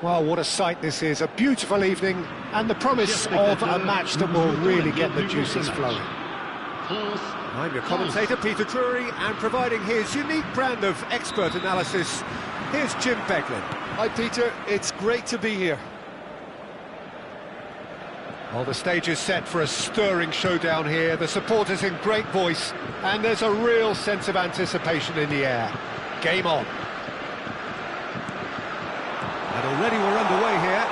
Well, what a sight this is, a beautiful evening, and the promise of a match that will really get the juices flowing. I'm your commentator, Peter Drury, and providing his unique brand of expert analysis, here's Jim Beglin. Hi Peter, it's great to be here. Well, the stage is set for a stirring showdown here, the supporters in great voice, and there's a real sense of anticipation in the air. Game on. And already we're underway here.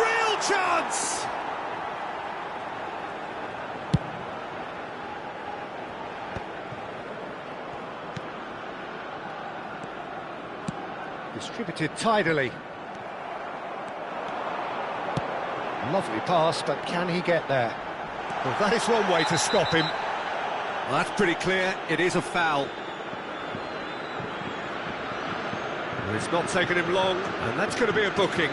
Real chance! Distributed tidily. Lovely pass, but can he get there? Well, that is one way to stop him. Well, that's pretty clear, it is a foul. Well, it's not taken him long, and that's going to be a booking.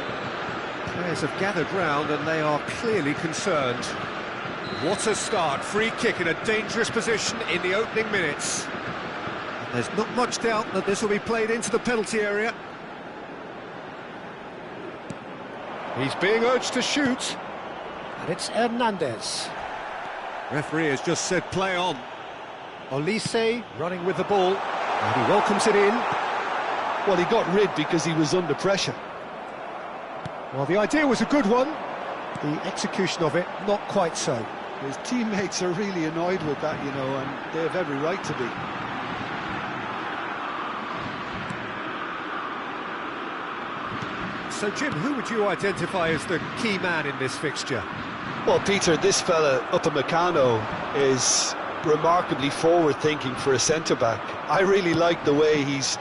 Players have gathered round, and they are clearly concerned. What a start, free kick in a dangerous position in the opening minutes. And there's not much doubt that this will be played into the penalty area. He's being urged to shoot, and it's Hernandez. Referee has just said play on. Olise running with the ball, and he welcomes it in. Well, he got rid because he was under pressure. Well, the idea was a good one. The execution of it, not quite so. His teammates are really annoyed with that, you know, and they have every right to be. So, Jim, who would you identify as the key man in this fixture? Well, Peter, this fella, Upamecano, is remarkably forward-thinking for a centre-back. I really like the way he's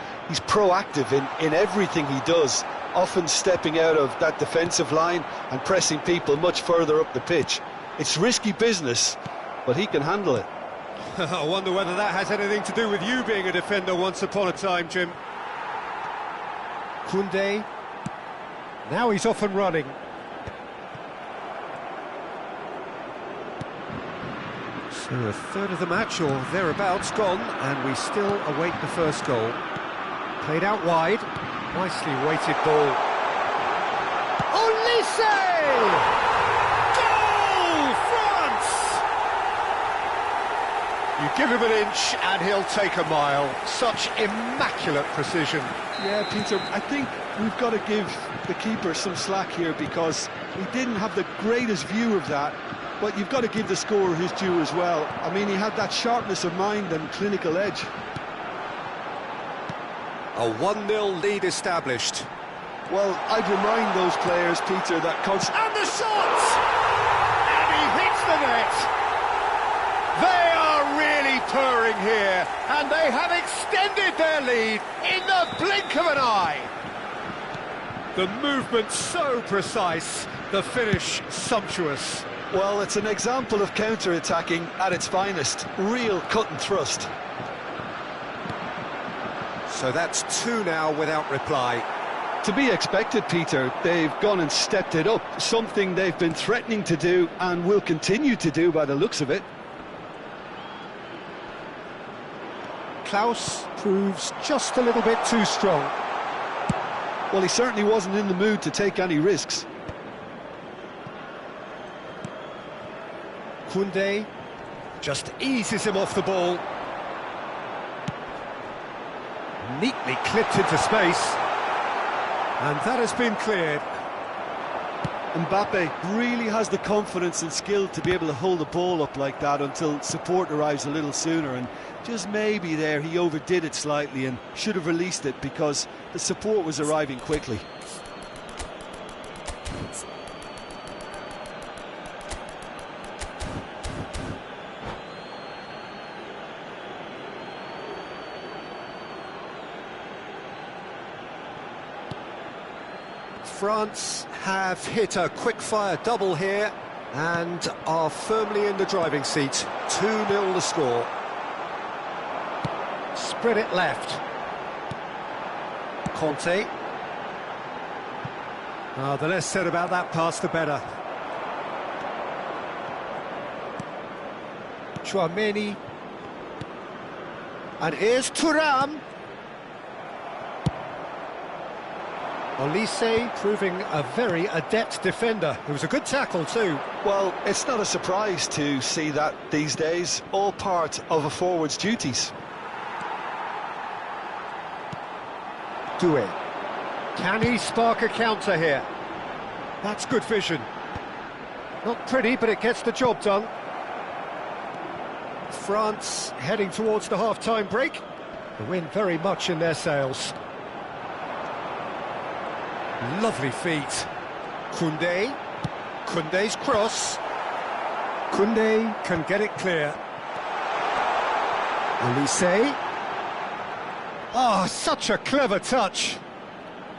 proactive in everything he does, often stepping out of that defensive line and pressing people much further up the pitch. It's risky business, but he can handle it. I wonder whether that has anything to do with you being a defender once upon a time, Jim. Koundé. Now he's off and running. So a third of the match, or thereabouts, gone, and we still await the first goal. Played out wide. Nicely weighted ball. Olise! Goal! France! You give him an inch and he'll take a mile. Such immaculate precision. Yeah, Peter, I think we've got to give the keeper some slack here because he didn't have the greatest view of that, but you've got to give the scorer his due as well. I mean, he had that sharpness of mind and clinical edge. A 1-0 lead established. Well, I'd remind those players, Peter, that... And the shot! And he hits the net! They are really purring here, and they have extended their lead in the blink of an eye. The movement so precise, the finish sumptuous. Well, it's an example of counter-attacking at its finest. Real cut and thrust. So that's 2 now without reply. To be expected, Peter. They've gone and stepped it up, something they've been threatening to do and will continue to do by the looks of it. Klaus proves just a little bit too strong. Well, he certainly wasn't in the mood to take any risks. Koundé Just eases him off the ball. Neatly clipped into space. And that has been cleared. Mbappe really has the confidence and skill to be able to hold the ball up like that until support arrives a little sooner, and just maybe there he overdid it slightly and should have released it because the support was arriving quickly. France have hit a quick-fire double here and are firmly in the driving seat. 2-0 the score. spread it left. Conte. The less said about that pass, the better. Chouameni. And here's Thuram. Olise proving a very adept defender. It was a good tackle too. Well, it's not a surprise to see that these days, all part of a forward's duties. Doué. Can he spark a counter here? That's good vision. Not pretty, but it gets the job done. France heading towards the half-time break. The wind very much in their sails. Lovely feet. Koundé. Koundé's cross. Koundé can get it clear. Olise. Ah, such a clever touch.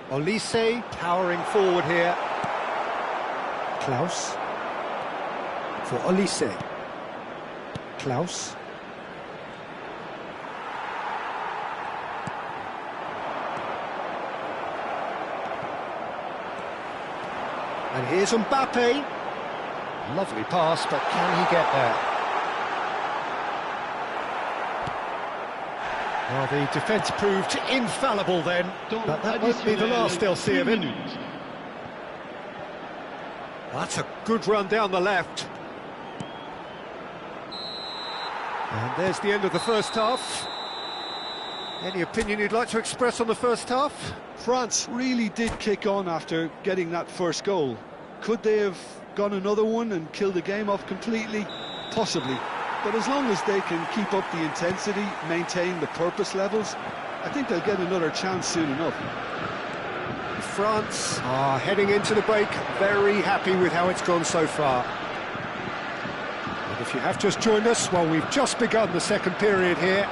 Olise powering forward here. Klaus. For Olise. Klaus. And here's Mbappe. Lovely pass, but can he get there? Well, the defence proved infallible then, but that won't be the last they'll see of him. That's a good run down the left. And there's the end of the first half. Any opinion you'd like to express on the first half? France really did kick on after getting that first goal. Could they have gone another one and killed the game off completely? Possibly. But as long as they can keep up the intensity, maintain the purpose levels, I think they'll get another chance soon enough. France are heading into the break, very happy with how it's gone so far. And if you have just joined us, well, we've just begun the second period here.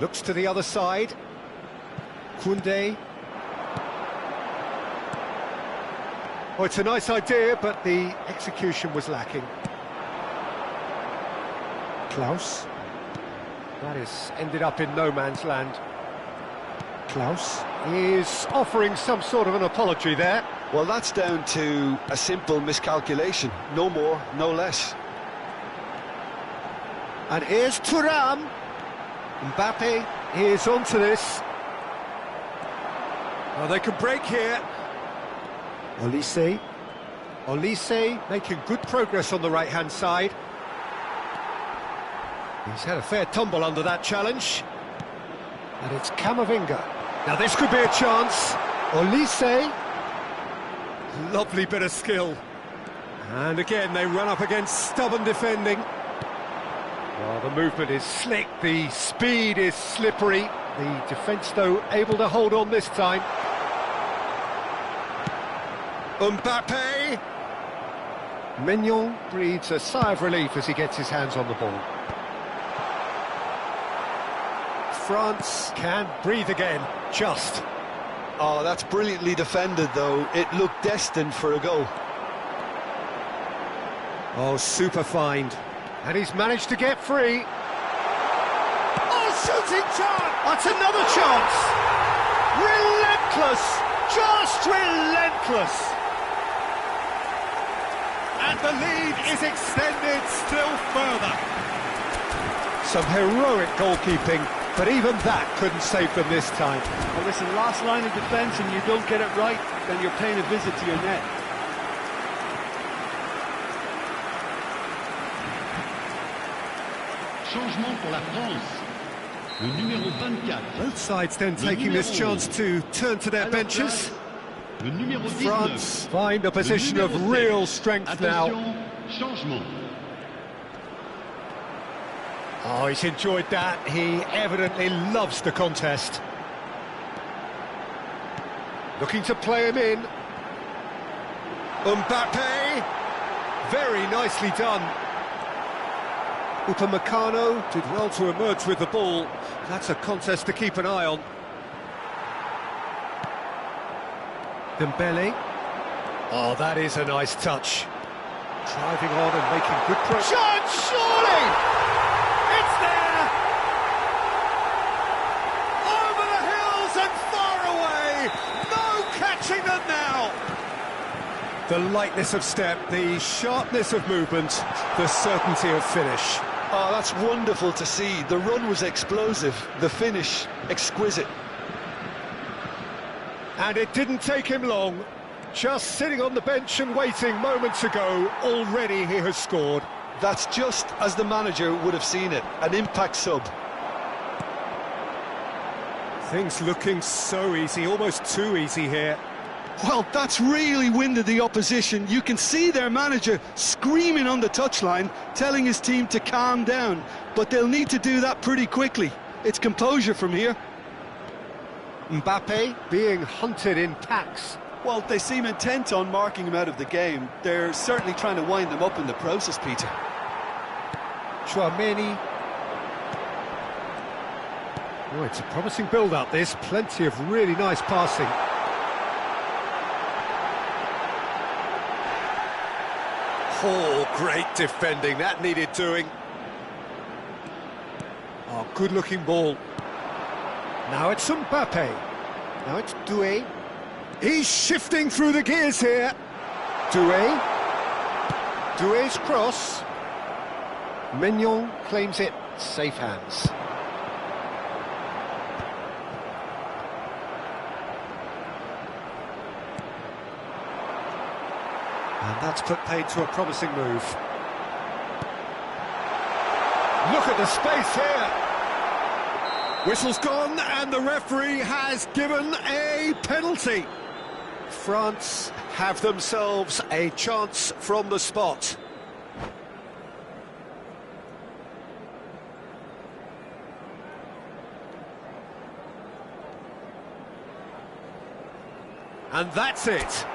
Looks to the other side. Koundé. Oh, it's a nice idea, but the execution was lacking. Klaus. That is ended up in no man's land. Klaus is offering some sort of an apology there. Well, that's down to a simple miscalculation. No more, no less. And here's Thuram. Mbappe is onto this. Oh, they can break here. Olise. Olise making good progress on the right-hand side. He's had a fair tumble under that challenge. And it's Camavinga. Now this could be a chance. Olise. Lovely bit of skill. And again, they run up against stubborn defending. Well, the movement is slick, the speed is slippery. The defence, though, able to hold on this time. Mbappe! Mignon breathes a sigh of relief as he gets his hands on the ball. France can breathe again, just. Oh, that's brilliantly defended, though. It looked destined for a goal. Oh, super find. And he's managed to get free. Oh, shooting chance! That's another chance! Relentless! Just relentless! And the lead is extended still further. Some heroic goalkeeping, but even that couldn't save them this time. Well, listen, last line of defence and you don't get it right, then you're paying a visit to your net. Changement pour la France. Le numéro 24. Both sides then taking this chance to turn to their benches. Le numéro 19. France find a position of real strength now. Changement. Oh, he's enjoyed that. He evidently loves the contest. Looking to play him in. Mbappe. Very nicely done. Upamecano did well to emerge with the ball. That's a contest to keep an eye on. Dembele. Oh, that is a nice touch. Driving on and making good progress. Shot, surely! It's there! Over the hills and far away! No catching them now! The lightness of step, the sharpness of movement, the certainty of finish. Oh, that's wonderful to see. The run was explosive, the finish exquisite. And it didn't take him long. Just sitting on the bench and waiting moments ago, already he has scored. That's just as the manager would have seen it, an impact sub. Things looking so easy, almost too easy here. Well, that's really winded the opposition. You can see their manager screaming on the touchline, telling his team to calm down. But they'll need to do that pretty quickly. It's composure from here. Mbappe being hunted in packs. Well, they seem intent on marking him out of the game. They're certainly trying to wind them up in the process, Peter. Chouameni. Oh, it's a promising build-up, this. Plenty of really nice passing. Oh, great defending. That needed doing. Oh, good-looking ball. Now it's Mbappe. Now it's Doué. He's shifting through the gears here. Doué. Doué's cross. Mignon claims it. Safe hands. And that's put paid to a promising move. Look at the space here. Whistle's gone and the referee has given a penalty. France have themselves a chance from the spot. And that's it.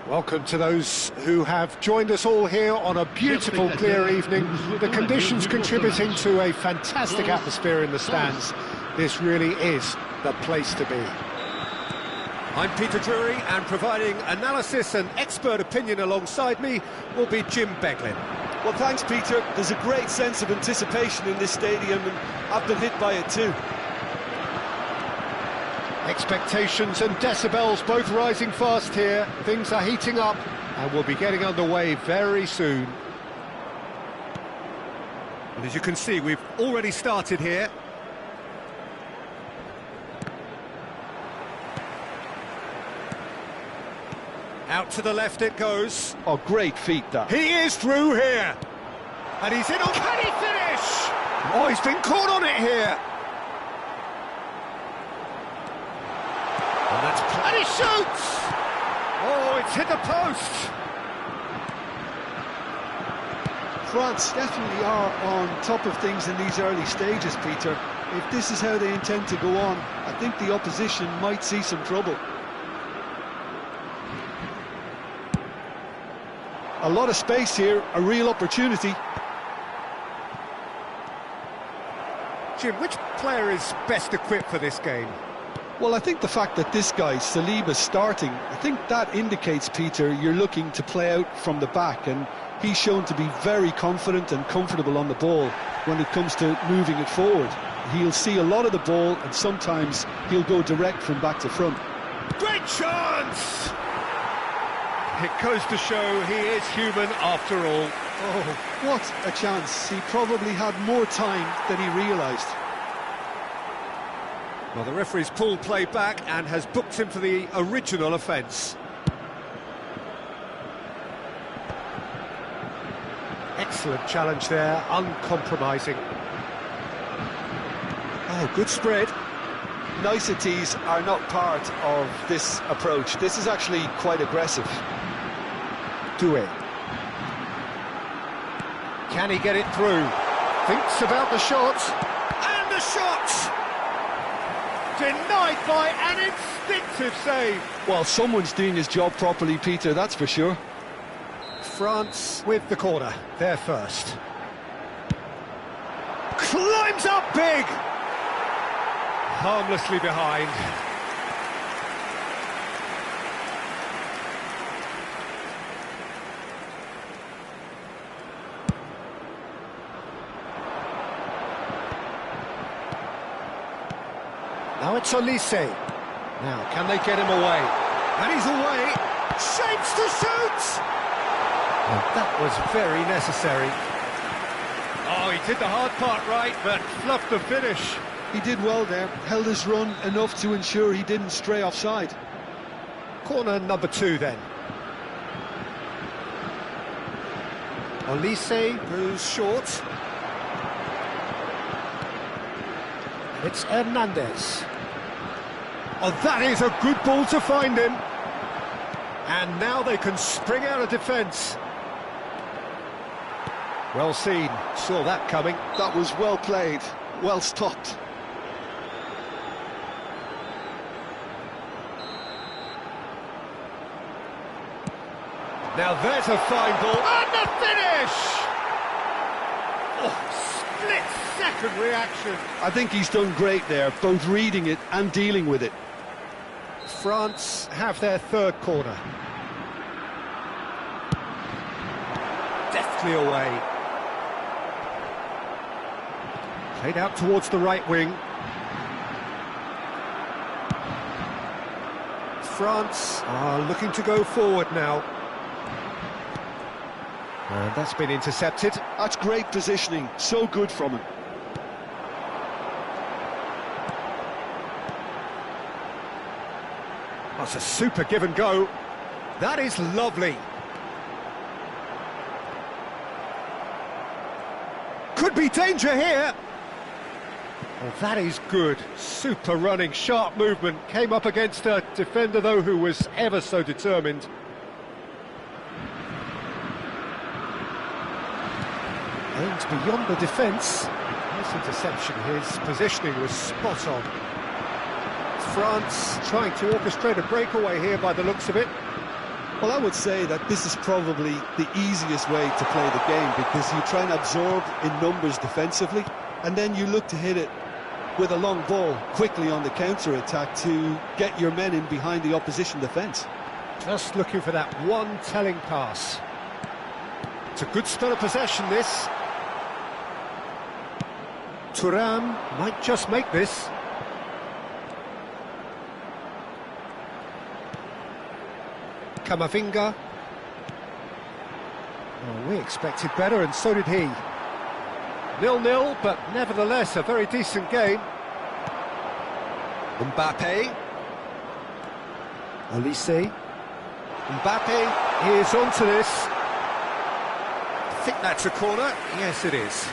Welcome to those who have joined us all here on a beautiful, clear evening. The conditions contributing to a fantastic atmosphere in the stands. This really is the place to be. I'm Peter Drury, and providing analysis and expert opinion alongside me will be Jim Beglin. Well, thanks, Peter. There's a great sense of anticipation in this stadium, and I've been hit by it too. Expectations and decibels both rising fast here. Things are heating up and we'll be getting underway very soon. And as you can see, we've already started here. Out to the left it goes. Oh, great feat, that. He is through here. And he's in on... Can he finish? Oh, he's been caught on it here. And he shoots! Oh, it's hit the post! France definitely are on top of things in these early stages, Peter. If this is how they intend to go on, I think the opposition might see some trouble. A lot of space here, a real opportunity. Jim, which player is best equipped for this game? Well, I think the fact that this guy, Saliba's starting, I think that indicates, Peter, you're looking to play out from the back, and he's shown to be very confident and comfortable on the ball when it comes to moving it forward. He'll see a lot of the ball, and sometimes he'll go direct from back to front. Great chance! It goes to show he is human after all. Oh, what a chance. He probably had more time than he realised. Well, the referee's pulled play back and has booked him for the original offence. Excellent challenge there, uncompromising. Oh, good spread. Niceties are not part of this approach. This is actually quite aggressive. Doué. Can he get it through? Thinks about the shot. And the shot! Denied by an instinctive save. Well, someone's doing his job properly, Peter, that's for sure. France with the corner, they're first. Climbs up big! Harmlessly behind. Now it's Olise. Now, can they get him away? And he's away. Shapes to shoot! And that was very necessary. Oh, he did the hard part right, but fluffed the finish. He did well there, held his run enough to ensure he didn't stray offside. Corner number 2 then. Olise goes short. It's Hernandez. Oh, that is a good ball to find him. And now they can spring out of defence. Well seen, saw that coming. That was well played, well stopped. Now there's a fine ball, and the finish! Oh, split-second reaction. I think he's done great there, both reading it and dealing with it. France have their third corner. Deftly away. Played out towards the right wing. France are looking to go forward now. And that's been intercepted. That's great positioning, so good from him. That's a super give and go. That is lovely. Could be danger here. Oh, that is good. Super running, sharp movement. Came up against a defender, though, who was ever so determined. Aimed beyond the defence. Nice interception. His positioning was spot on. France trying to orchestrate a breakaway here by the looks of it. Well, I would say that this is probably the easiest way to play the game, because you try and absorb in numbers defensively, and then you look to hit it with a long ball quickly on the counter-attack to get your men in behind the opposition defence. Just looking for that one telling pass. It's a good spell of possession, this. Thuram might just make this. Camavinga. Oh, we expected better, and so did he. 0-0, but nevertheless a very decent game. Mbappe. Olise. Mbappe is onto this. I think that's a corner. Yes, it is.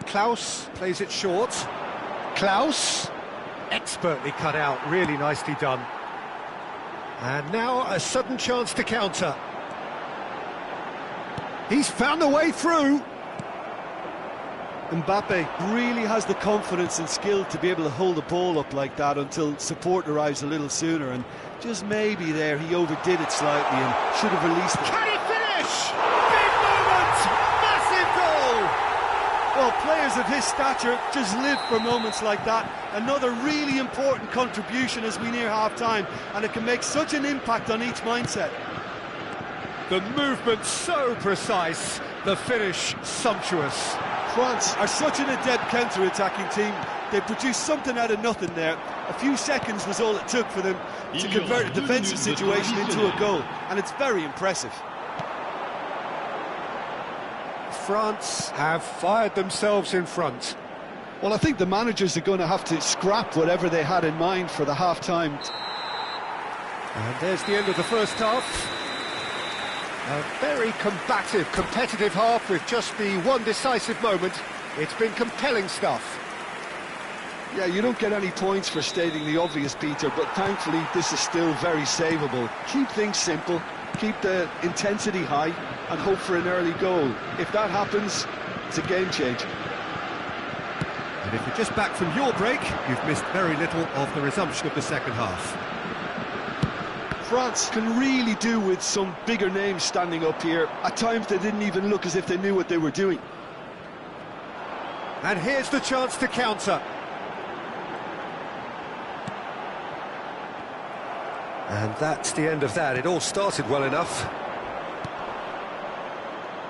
Klaus plays it short. Klaus, expertly cut out, really nicely done. And now a sudden chance to counter. He's found a way through. Mbappe really has the confidence and skill to be able to hold the ball up like that until support arrives a little sooner, and just maybe there he overdid it slightly and should have released it. Can he finish? Big moment! Massive goal! Well, players of his stature just live for moments like that. Another really important contribution as we near half-time, and it can make such an impact on each mindset. The movement so precise, the finish sumptuous. France are such an adept counter-attacking team. They produced something out of nothing there. A few seconds was all it took for them to convert a defensive situation into a goal, and it's very impressive. France have fired themselves in front. Well, I think the managers are going to have to scrap whatever they had in mind for the half-time. And there's the end of the first half. A very combative, competitive half with just the one decisive moment. It's been compelling stuff. Yeah, you don't get any points for stating the obvious, Peter, but thankfully this is still very savable. Keep things simple, keep the intensity high, and hope for an early goal. If that happens, it's a game changer. And if you're just back from your break, you've missed very little of the resumption of the second half. France can really do with some bigger names standing up here. At times they didn't even look as if they knew what they were doing. And here's the chance to counter. And that's the end of that. It all started well enough.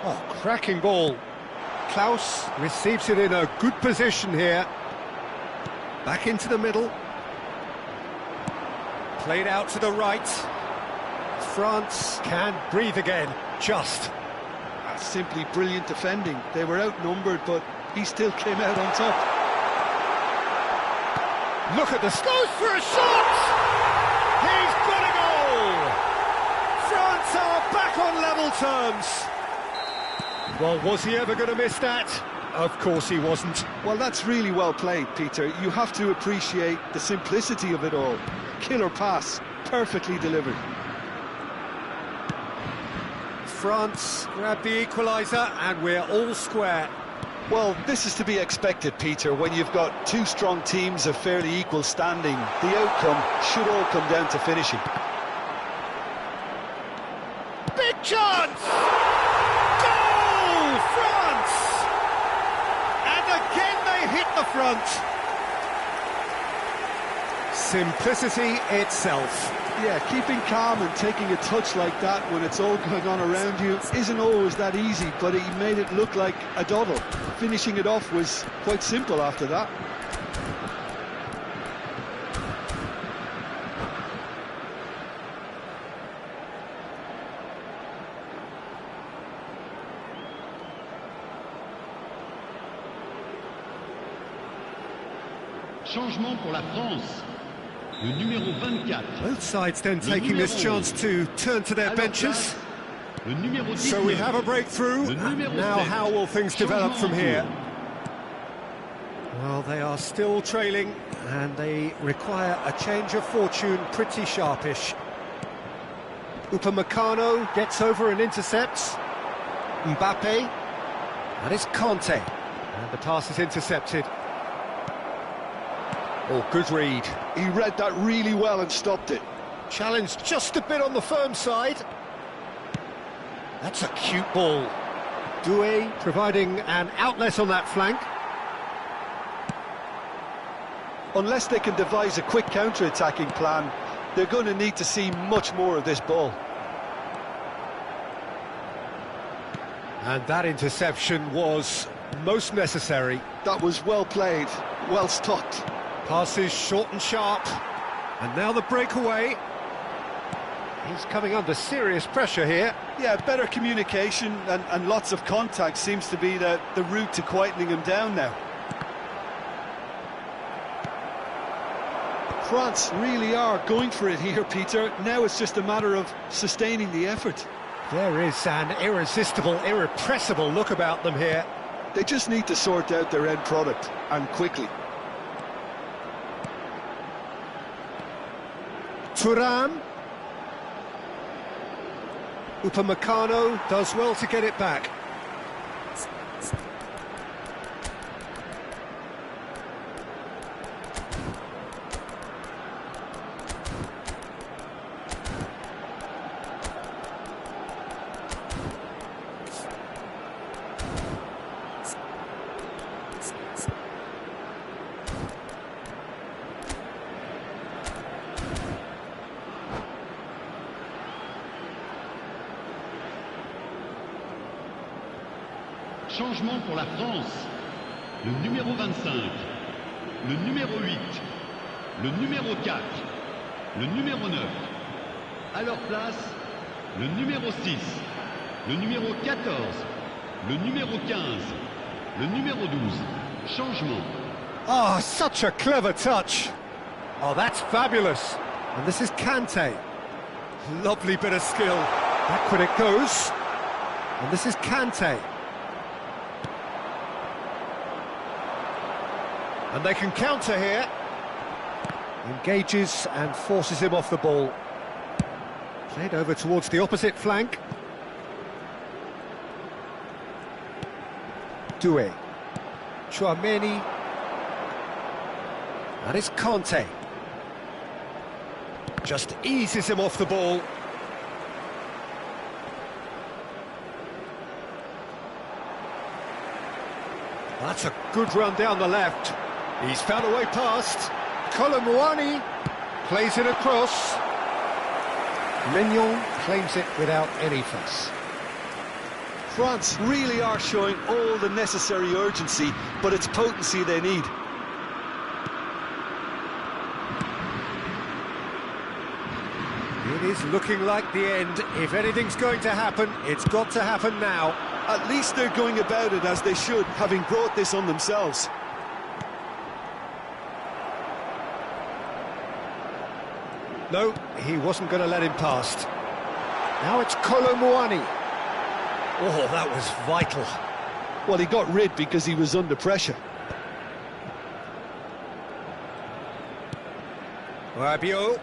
Oh, cracking ball. Klaus receives it in a good position here. Back into the middle. Played out to the right. France can breathe again, just. That's simply brilliant defending. They were outnumbered, but he still came out on top. Look at the... Goes for a shot! He's got a goal! France are back on level terms. Well, was he ever going to miss that? Of course he wasn't. Well, that's really well played, Peter. You have to appreciate the simplicity of it all. Killer pass, perfectly delivered. France grab the equaliser and we're all square. Well, this is to be expected, Peter. When you've got two strong teams of fairly equal standing, the outcome should all come down to finishing. Big chance! Goal! France! And again they hit the front. Simplicity itself. Yeah, keeping calm and taking a touch like that when it's all going on around you isn't always that easy, but he made it look like a doddle. Finishing it off was quite simple after that. Changement pour la France. Le numéro 24. Both sides then taking this chance to turn to their benches. Le numéro 19. So we have a breakthrough. Now how will things develop from here? Well, they are still trailing and they require a change of fortune pretty sharpish. Upamecano gets over and intercepts. Mbappe. That is Conte. And the pass is intercepted. Oh, good read. He read that really well and stopped it. Challenged just a bit on the firm side. That's a cute ball. Doué providing an outlet on that flank. Unless they can devise a quick counter-attacking plan, they're going to need to see much more of this ball. And that interception was most necessary. That was well played, well stopped. Passes short and sharp. And now the breakaway. He's coming under serious pressure here. Yeah, better communication and lots of contact seems to be the route to quietening him down now. France really are going for it here, Peter. Now it's just a matter of sustaining the effort. There is an irresistible, irrepressible look about them here. They just need to sort out their end product, and quickly. Thuram. Upamecano does well to get it back. Changement pour la France. Le numéro 25, le numéro 8, le numéro 4, le numéro 9. À leur place, le numéro 6, le numéro 14, le numéro 15, le numéro 12. Changement. Oh, such a clever touch. Oh, that's fabulous. And this is Kante. Lovely bit of skill. Backward it goes. And this is Kante. And they can counter here. Engages and forces him off the ball. Played over towards the opposite flank. Doué. Chouameni. And it's Kante. Just eases him off the ball. That's a good run down the left. He's found a way past. Colomwani plays it across. Mignon claims it without any fuss. France really are showing all the necessary urgency, but it's potency they need. It is looking like the end. If anything's going to happen, it's got to happen now. At least they're going about it as they should, having brought this on themselves. No, he wasn't going to let him past. Now it's Colomwani. Oh, that was vital. Well, he got rid because he was under pressure. Rabiot.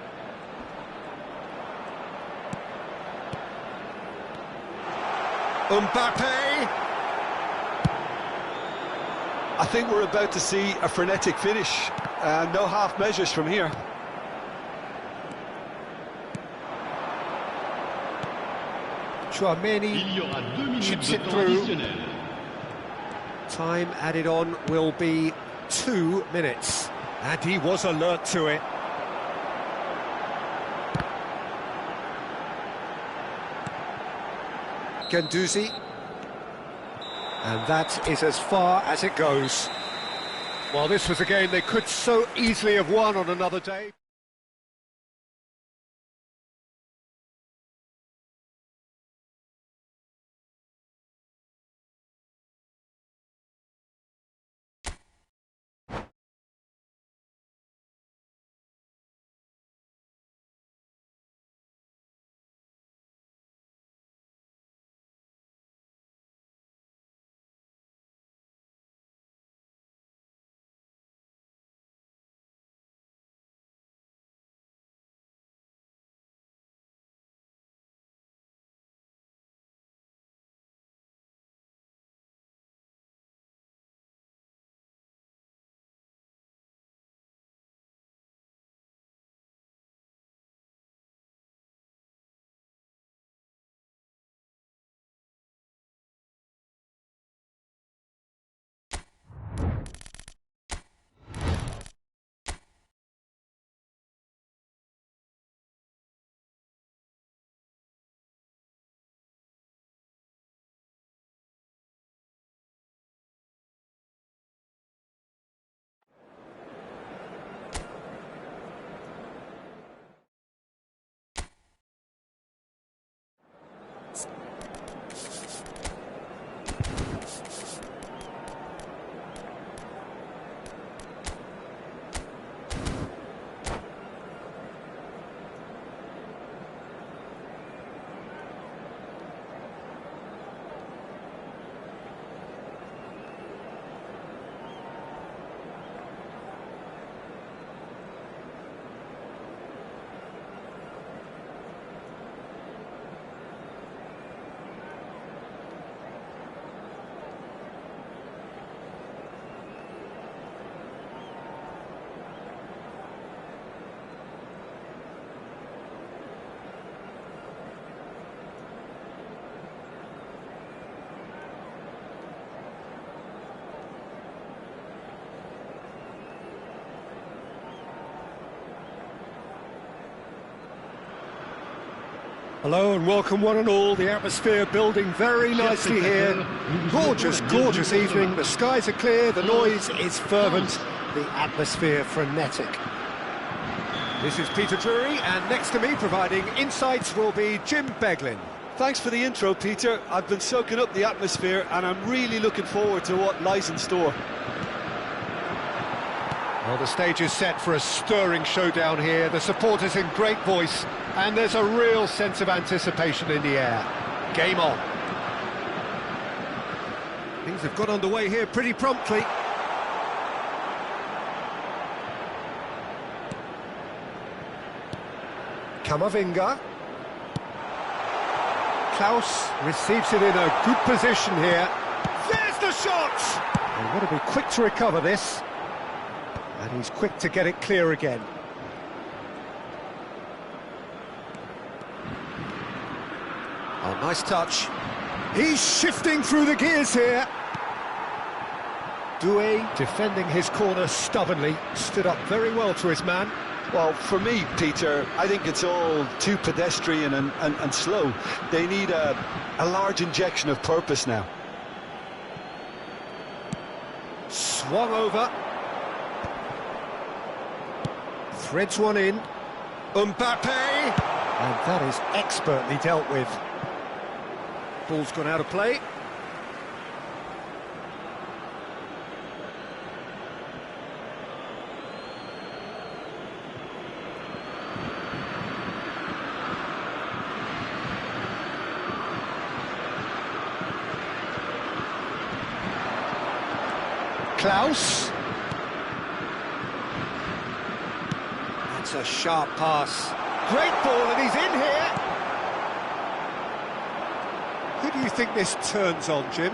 Mbappe. I think we're about to see a frenetic finish. No half measures from here. Chouameni Il y aura 2 minutes chips de it temps through. additionnel. Time added on will be 2 minutes. And he was alert to it. Guendouzi. And that is as far as it goes. Well, this was a game they could so easily have won on another day. Hello and welcome one and all. The atmosphere building very nicely here. Gorgeous, gorgeous evening. The skies are clear, the noise is fervent, the atmosphere frenetic. This is Peter Drury, and next to me providing insights will be Jim Beglin. Thanks for the intro, Peter. I've been soaking up the atmosphere and I'm really looking forward to what lies in store. Well, the stage is set for a stirring showdown here. The supporters in great voice, and there's a real sense of anticipation in the air. Game on. Things have got underway here pretty promptly. Camavinga. Klaus receives it in a good position here. There's the shot! They've got to be quick to recover this. And he's quick to get it clear again. Oh, nice touch. He's shifting through the gears here. Doué defending his corner stubbornly, stood up very well to his man. Well, for me, Peter, I think it's all too pedestrian and slow. They need a large injection of purpose now. Swung over. Threads one in. Mbappe! And that is expertly dealt with. Ball's gone out of play. Klaus. That's a sharp pass. Great ball, and he's in here. Who do you think this turns on, Jim?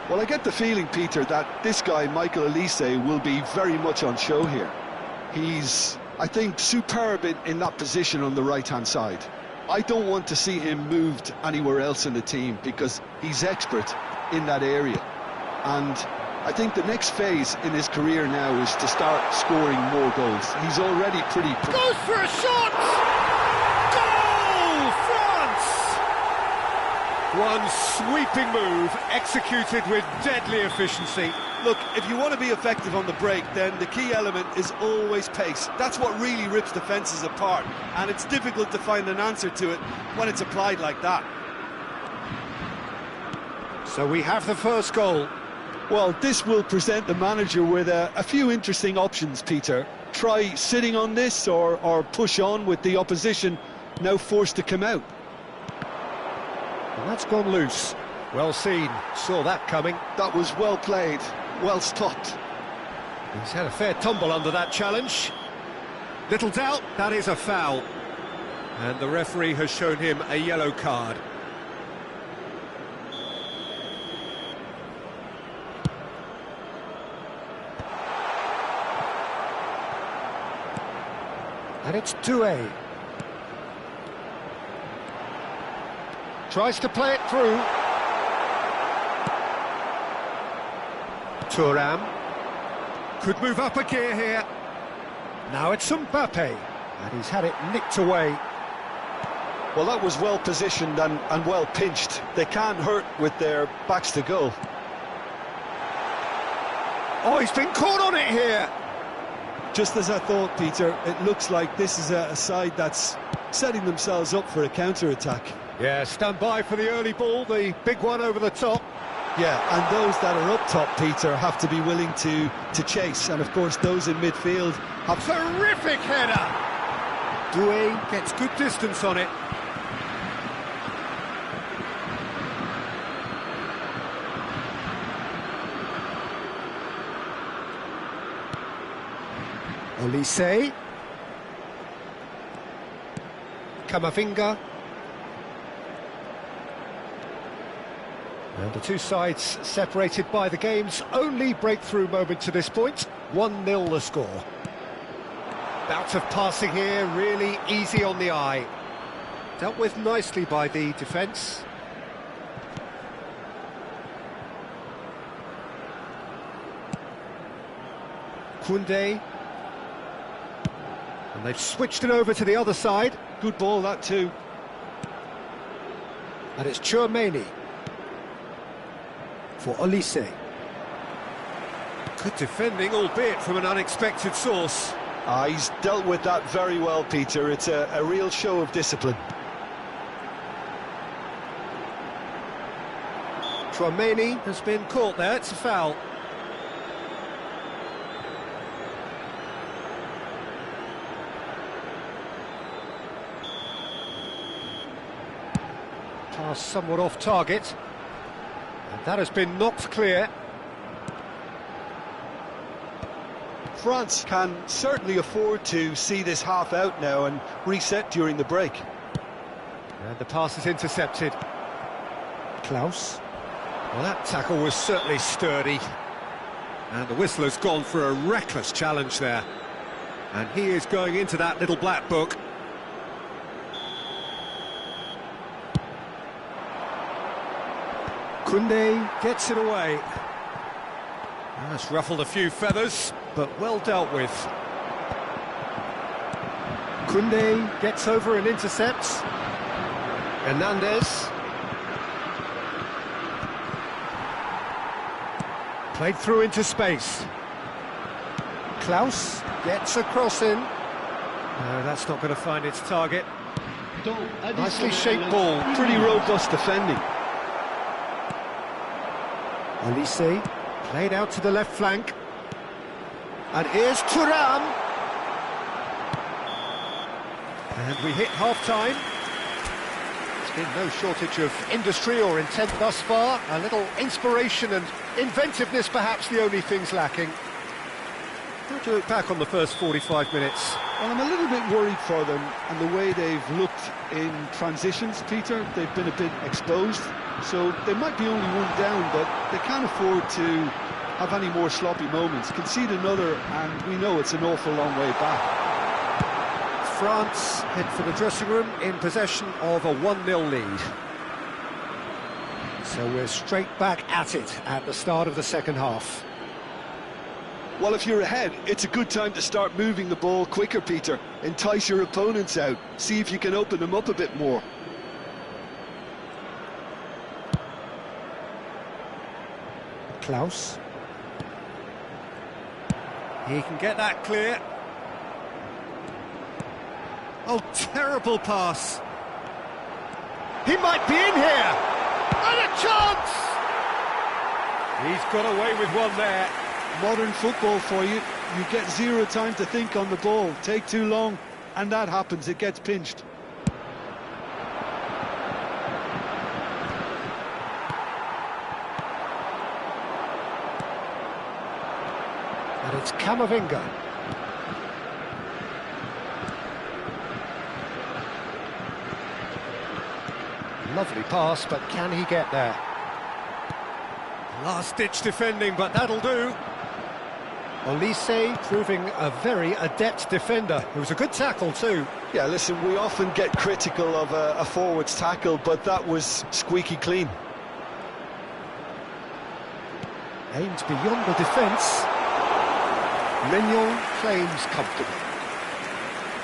Well, I get the feeling, Peter, that this guy, Michael Elise, will be very much on show here. He's, I think, superb in that position on the right-hand side. I don't want to see him moved anywhere else in the team because he's expert in that area. And I think the next phase in his career now is to start scoring more goals. He's already pretty... Goes for a shot! Goal! France! One sweeping move, executed with deadly efficiency. Look, if you want to be effective on the break, then the key element is always pace. That's what really rips defences apart, and it's difficult to find an answer to it when it's applied like that. So we have the first goal. Well, this will present the manager with a few interesting options, Peter. Try sitting on this or push on with the opposition now forced to come out. And that's gone loose. Well seen, saw that coming. That was well played, well stopped. He's had a fair tumble under that challenge. Little doubt, that is a foul. And the referee has shown him a yellow card. And it's Doué. Tries to play it through. Thuram. Could move up a gear here. Now it's Mbappe. And he's had it nicked away. Well, that was well positioned and well pinched. They can't hurt with their backs to goal. Oh, he's been caught on it here. Just as I thought, Peter, it looks like this is a side that's setting themselves up for a counter-attack. Yeah, stand by for the early ball, the big one over the top. Yeah, and those that are up top, Peter, have to be willing to chase. And, of course, those in midfield have... Terrific header! Doué gets good distance on it. Elise. Camavinga. And the two sides separated by the game's only breakthrough moment to this point. 1-0 the score. Bout of passing here, really easy on the eye. Dealt with nicely by the defence. Koundé. And they've switched it over to the other side. Good ball, that too. And it's Chouameni for Olise. Good defending, albeit from an unexpected source. He's dealt with that very well, Peter. It's a real show of discipline. Chouameni has been caught there, it's a foul. Pass somewhat off target. And that has been knocked clear. France can certainly afford to see this half out now and reset during the break. And the pass is intercepted. Klaus. Well, that tackle was certainly sturdy. And the whistle has gone for a reckless challenge there. And he is going into that little black book. Koundé gets it away. That's ruffled a few feathers, but well dealt with. Koundé gets over and intercepts. Hernandez. Played through into space. Klaus gets a cross in. No, that's not going to find its target. Nicely shaped ball. Pretty robust defending. Olise played out to the left flank. And here's Thuram. And we hit half-time. There's been no shortage of industry or intent thus far. A little inspiration and inventiveness, perhaps the only things lacking. How do you look back on the first 45 minutes? Well, I'm a little bit worried for them and the way they've looked in transitions, Peter. They've been a bit exposed, so they might be only one down, but they can't afford to have any more sloppy moments. Concede another, and we know it's an awful long way back. France head for the dressing room in possession of a 1-0 lead. So we're straight back at it at the start of the second half. Well, if you're ahead, it's a good time to start moving the ball quicker, Peter. Entice your opponents out. See if you can open them up a bit more. Klaus. He can get that clear. Oh, terrible pass. He might be in here. And a chance! He's got away with one there. Modern football for you. You get zero time to think on the ball. Take too long, and that happens. It gets pinched. And it's Camavinga. Lovely pass, but can he get there? Last-ditch defending, but that'll do. Olise proving a very adept defender. It was a good tackle too. Yeah, listen, we often get critical of a forward's tackle, but that was squeaky clean. Aimed beyond the defence. Mignon claims comfortably.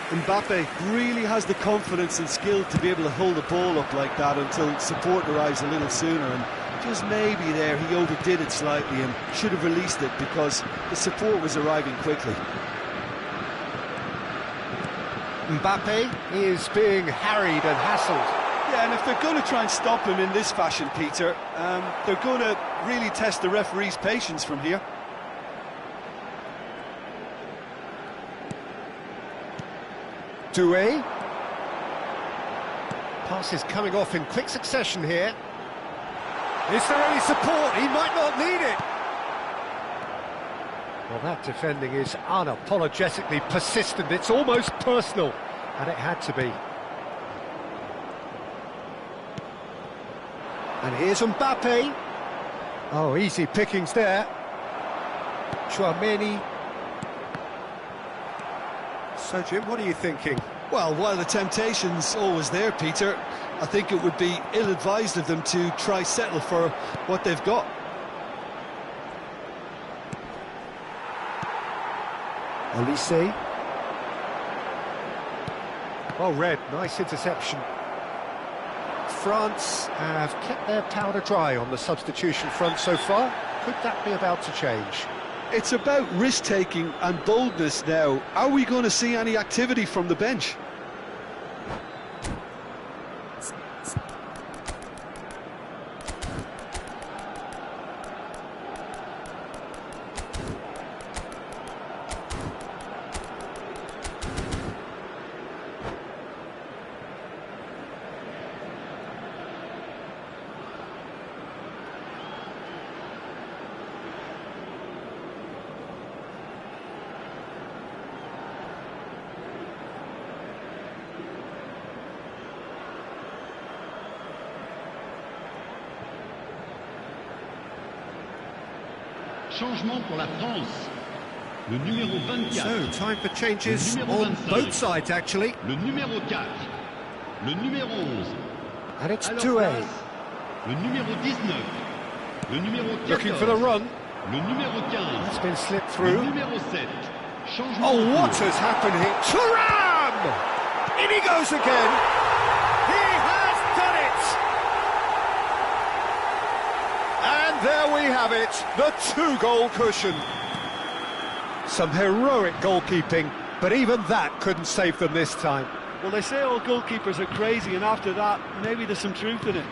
Mbappe really has the confidence and skill to be able to hold the ball up like that until support arrives a little sooner, and just maybe there he overdid it slightly and should have released it because the support was arriving quickly. Mbappe is being harried and hassled. Yeah, and if they're going to try and stop him in this fashion, Peter, they're going to really test the referee's patience from here. Doué. Pass is coming off in quick succession here. Is there any support? He might not need it. Well, that defending is unapologetically persistent. It's almost personal, and it had to be. And here's Mbappe. Oh, easy pickings there. Chouameni. So, Jim, what are you thinking? Well, while the temptation's always there, Peter, I think it would be ill-advised of them to try settle for what they've got. Olise. Well read, nice interception. France have kept their powder dry on the substitution front so far. Could that be about to change? It's about risk-taking and boldness now. Are we going to see any activity from the bench? Changement pour la France. Le numéro 24. So, time for changes on both sides, actually. Le numéro 4. Le numéro 11. And it's À leur 2A. place, le numéro 19. Le numéro 14. Looking for the run. Le numéro 15. It's been slipped Le through. numéro 7. Changement. Oh, en what cours. has happened here? Thuram! In he goes again. He has done it! And there we have it, the two-goal cushion. Some heroic goalkeeping, but even that couldn't save them this time. Well, they say all goalkeepers are crazy, and after that, maybe there's some truth in it.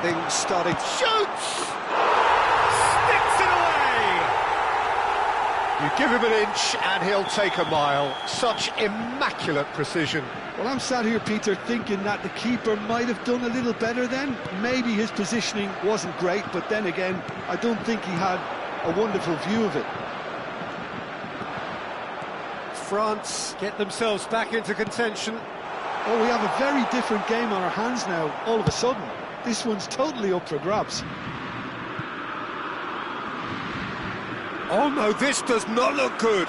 Things started. Shoots! Sticks it away! You give him an inch and he'll take a mile. Such immaculate precision. Well, I'm sat here, Peter, thinking that the keeper might have done a little better then. Maybe his positioning wasn't great, but then again, I don't think he had a wonderful view of it. France get themselves back into contention. Oh, we have a very different game on our hands now, all of a sudden. This one's totally up for grabs. Oh no, this does not look good.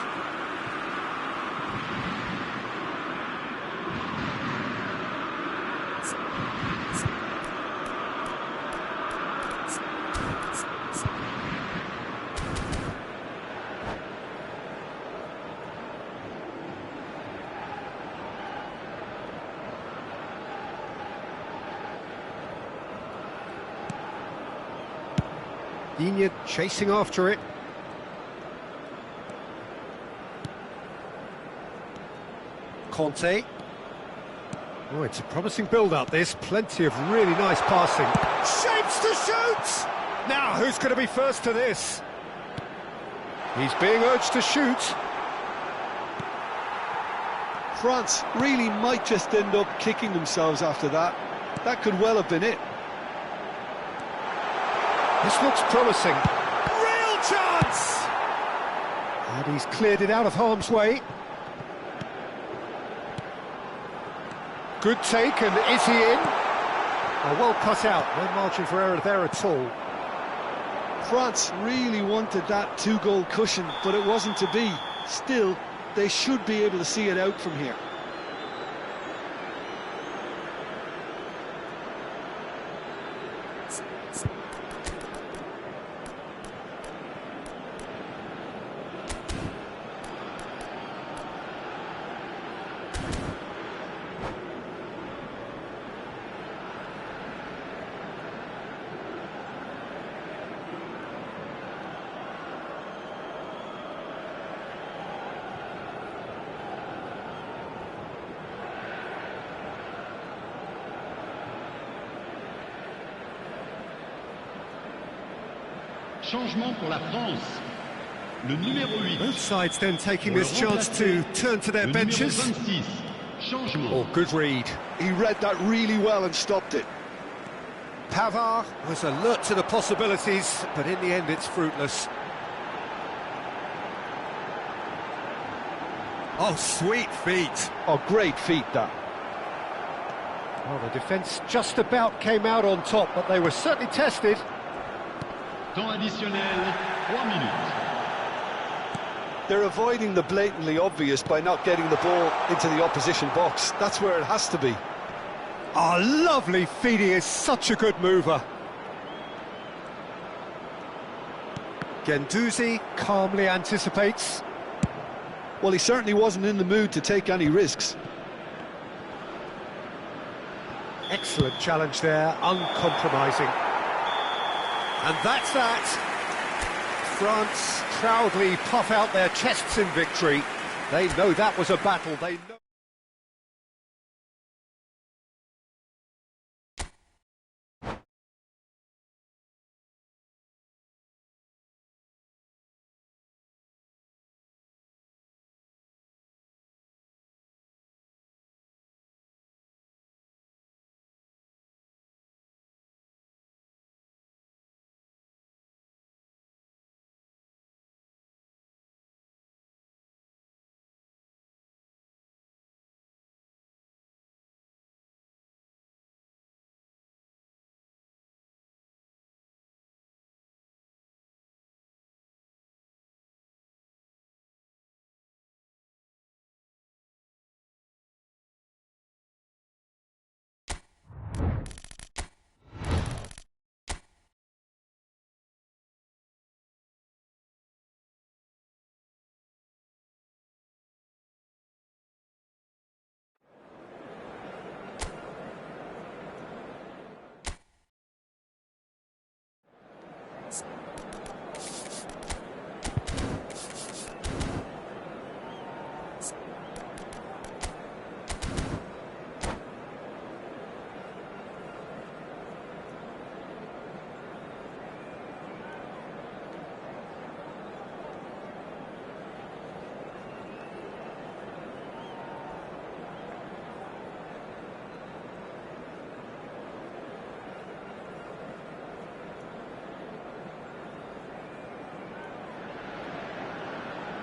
Digne chasing after it. Conte. Oh, it's a promising build-up, this. Plenty of really nice passing. Shapes to shoot! Now, who's going to be first to this? He's being urged to shoot. France really might just end up kicking themselves after that. That could well have been it. This looks promising. Real chance! And he's cleared it out of harm's way. Good take, and is he in? Oh, well cut out, no margin for error there at all. France really wanted that two-goal cushion, but it wasn't to be. Still, they should be able to see it out from here. Changement pour la France. Le numéro 8. Both sides then taking this chance to turn to their Le benches. numéro 26. Changement. Oh, good read. He read that really well and stopped it. Pavard was alert to the possibilities, but in the end it's fruitless. Oh, sweet feet. Oh, great feat, that. Well, the defence just about came out on top, but they were certainly tested. Temps additionnel, 3 minutes. They're avoiding the blatantly obvious by not getting the ball into the opposition box. That's where it has to be. Oh, lovely feet, he is such a good mover. Guendouzi calmly anticipates. Well, he certainly wasn't in the mood to take any risks. Excellent challenge there, uncompromising. And that's that. France proudly puff out their chests in victory. They know that was a battle, they know...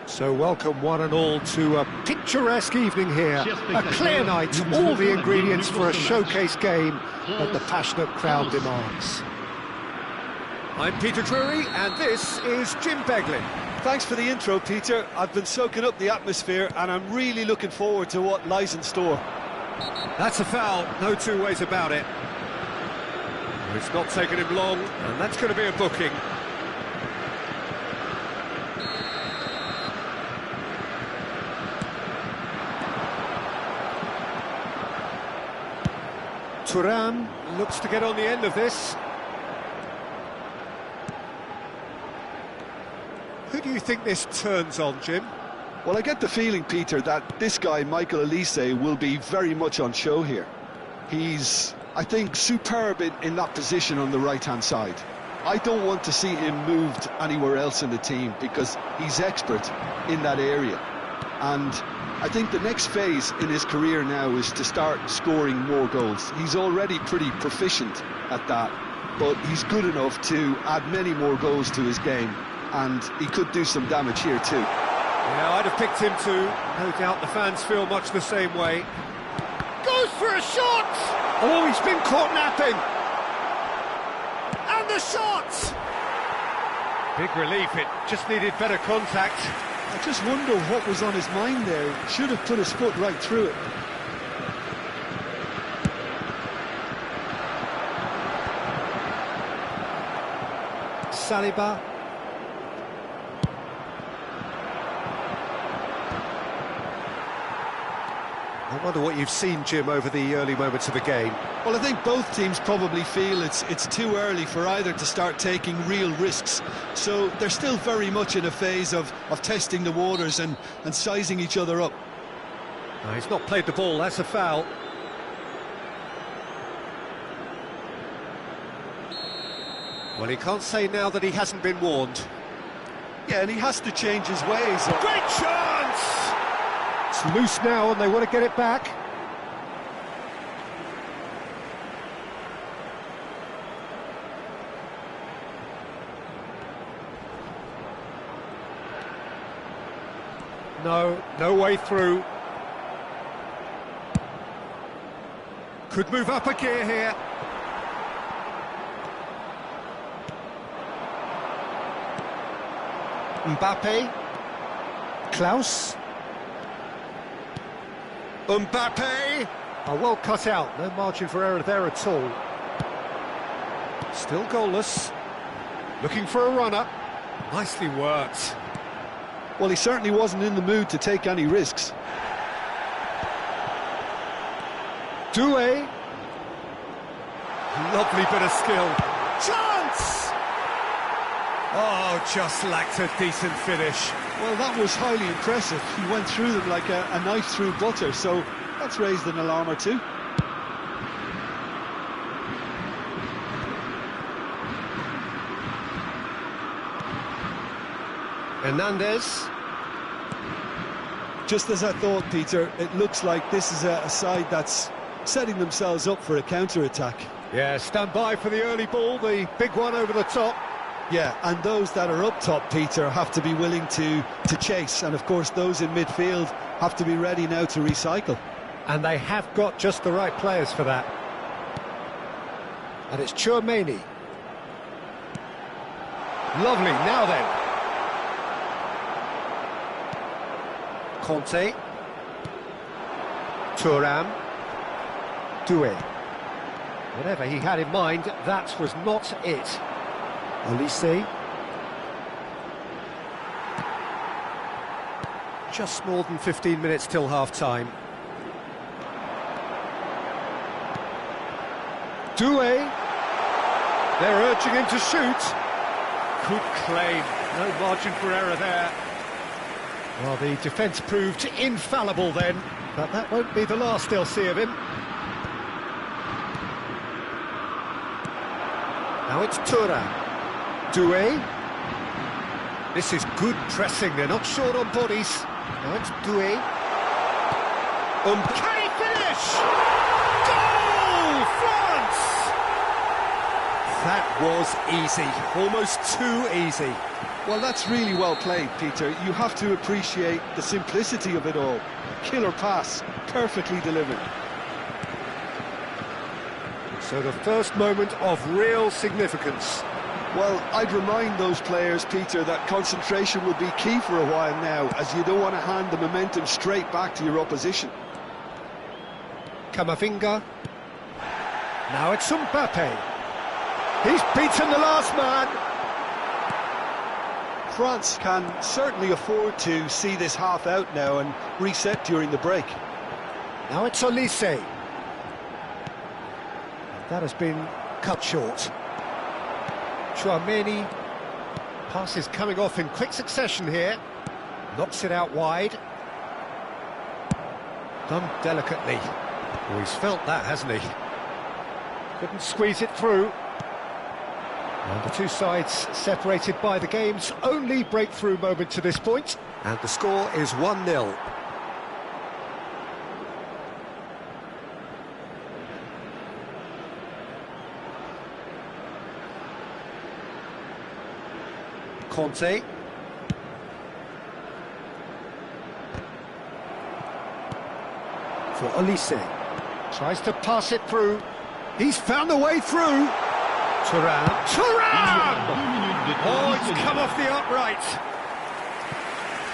So welcome one and all to a picturesque evening here, a clear night, all the ingredients for a showcase game that the passionate crowd demands. I'm Peter Drury and this is Jim Beglin. Thanks for the intro, Peter. I've been soaking up the atmosphere and I'm really looking forward to what lies in store. That's a foul, no two ways about it. It's not taken him long and that's going to be a booking. Thuram looks to get on the end of this. Who do you think this turns on, Jim? Well, I get the feeling, Peter, that this guy, Michael Elise, will be very much on show here. He's, I think, superb in that position on the right-hand side. I don't want to see him moved anywhere else in the team because he's expert in that area. And I think the next phase in his career now is to start scoring more goals. He's already pretty proficient at that, but he's good enough to add many more goals to his game, and he could do some damage here too. Yeah, I'd have picked him too. No doubt the fans feel much the same way. Goes for a shot! Oh, he's been caught napping! And the shot! Big relief, it just needed better contact. I just wonder what was on his mind there. Should have put his foot right through it. Saliba. I wonder what you've seen, Jim, over the early moments of the game. Well, I think both teams probably feel it's too early for either to start taking real risks. So they're still very much in a phase of testing the waters and sizing each other up. No, he's not played the ball, that's a foul. Well, he can't say now that he hasn't been warned. Yeah, and he has to change his ways. Great chance! It's loose now and they want to get it back. No way through. Could move up a gear here. Mbappe. Klaus. Mbappe! Oh, well cut out, no margin for error there at all. Still goalless. Looking for a runner. Nicely worked. Well, he certainly wasn't in the mood to take any risks. Doué. Lovely bit of skill. Chance! Oh, just lacked a decent finish. Well, that was highly impressive. He went through them like a knife through butter, so that's raised an alarm or two. Hernandez. Just as I thought, Peter, it looks like this is a side that's setting themselves up for a counter-attack. Yeah, stand by for the early ball, the big one over the top. Yeah, and those that are up top, Peter, have to be willing to chase. And, of course, those in midfield have to be ready now to recycle. And they have got just the right players for that. And it's Chouameni. Lovely, now then. Conte. Thuram. Doué. Whatever he had in mind, that was not it. Olise. Just more than 15 minutes till half-time. Doué. They're urging him to shoot. Good claim. No margin for error there. Well, the defence proved infallible then, but that won't be the last they'll see of him. Now it's Thuram. Doué. This is good pressing, they're not short on bodies. Now it's Doué. Can he finish? Goal! France! That was easy, almost too easy. Well, that's really well played, Peter. You have to appreciate the simplicity of it all. Killer pass, perfectly delivered. So the first moment of real significance. Well, I'd remind those players, Peter, that concentration will be key for a while now, as you don't want to hand the momentum straight back to your opposition. Camavinga. Now it's Mbappe. He's beaten the last man. France can certainly afford to see this half out now and reset during the break. Now it's Olise. That has been cut short. Chouameni. Passes coming off in quick succession here. Knocks it out wide. Done delicately. Oh, he's felt that, hasn't he? Couldn't squeeze it through. And the two sides separated by the game's only breakthrough moment to this point. And the score is 1-0. Conte. For Olise. Tries to pass it through. He's found a way through. Thuram. Oh, it's come off the upright.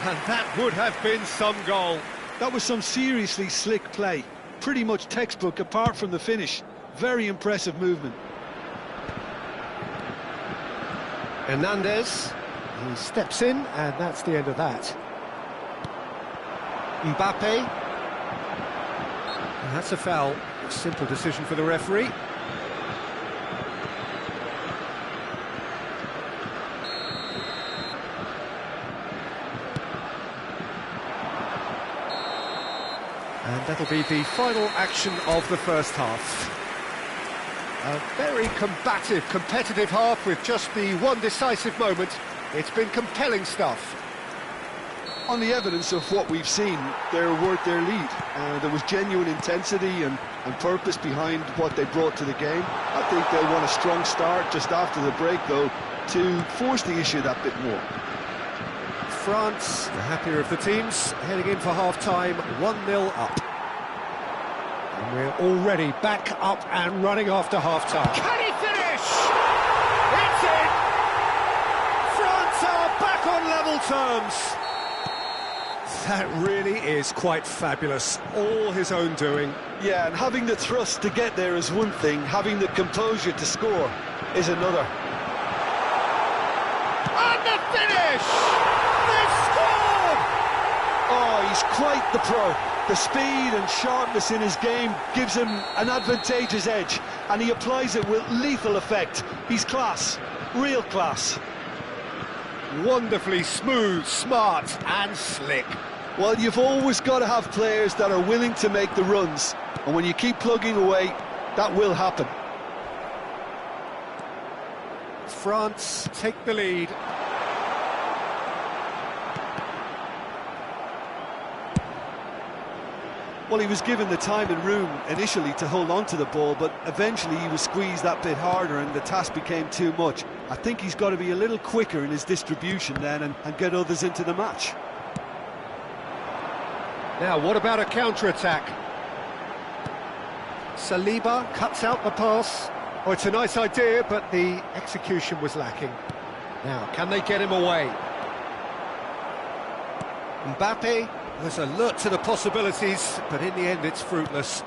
And that would have been some goal. That was some seriously slick play. Pretty much textbook apart from the finish. Very impressive movement. Hernandez. He steps in, and that's the end of that. Mbappe. And that's a foul. A simple decision for the referee. And that'll be the final action of the first half. A very combative, competitive half with just the one decisive moment. It's been compelling stuff. On the evidence of what we've seen, they're worth their lead. There was genuine intensity and purpose behind what they brought to the game. I think they'll want a strong start just after the break, though, to force the issue that bit more. France, the happier of the teams, heading in for half-time, 1-0 up. And we're already back up and running after half-time. Can he finish? It's in! France are back on level terms. That really is quite fabulous, all his own doing. Yeah, and having the thrust to get there is one thing, having the composure to score is another. And the finish! They've scored! Oh, he's quite the pro. The speed and sharpness in his game gives him an advantageous edge. and he applies it with lethal effect. He's class, real class. Wonderfully smooth, smart and slick. Well, you've always got to have players that are willing to make the runs, and when you keep plugging away, that will happen. France take the lead. Well, he was given the time and room initially to hold on to the ball, but eventually he was squeezed that bit harder and the task became too much. I think he's got to be a little quicker in his distribution then and get others into the match. Now, what about a counter-attack? Saliba cuts out the pass. Oh, it's a nice idea, but the execution was lacking. Now, can they get him away? Mbappe was alert to the possibilities, but in the end it's fruitless.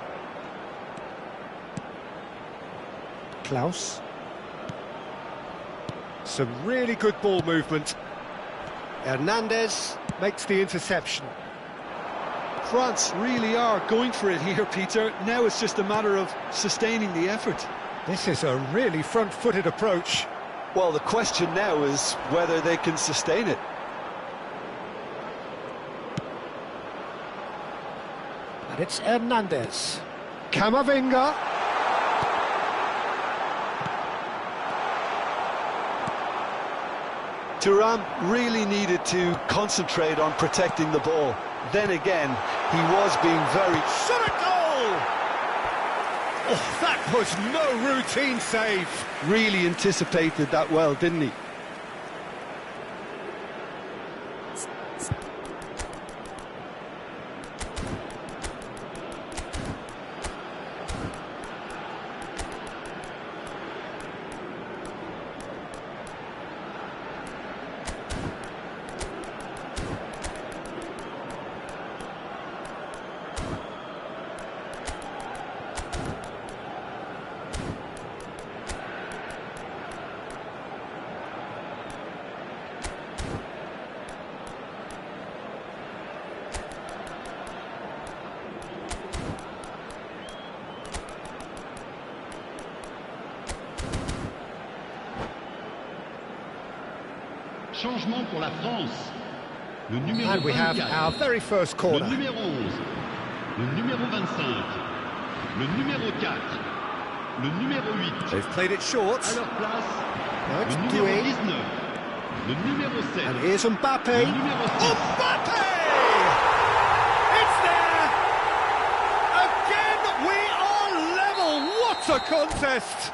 Klaus. Some really good ball movement. Hernandez makes the interception. France really are going for it here, Peter. Now it's just a matter of sustaining the effort. This is a really front-footed approach. Well, the question now is whether they can sustain it. And it's Hernandez. Camavinga. Thuram really needed to concentrate on protecting the ball. Then again, he was being very... Shot a goal! Oh, that was no routine save. Really anticipated that well, didn't he? Changement pour la France. Le numéro And we have 24. our very first corner. Le numéro 11. Le numéro 25. Le numéro 4. Le numéro 8. They've played it short. À leur place, Now it's le numéro Doué. 19. Le numéro 7. And here's Mbappe. Le numéro 6. Mbappe! It's there! Again, we are level. What a contest!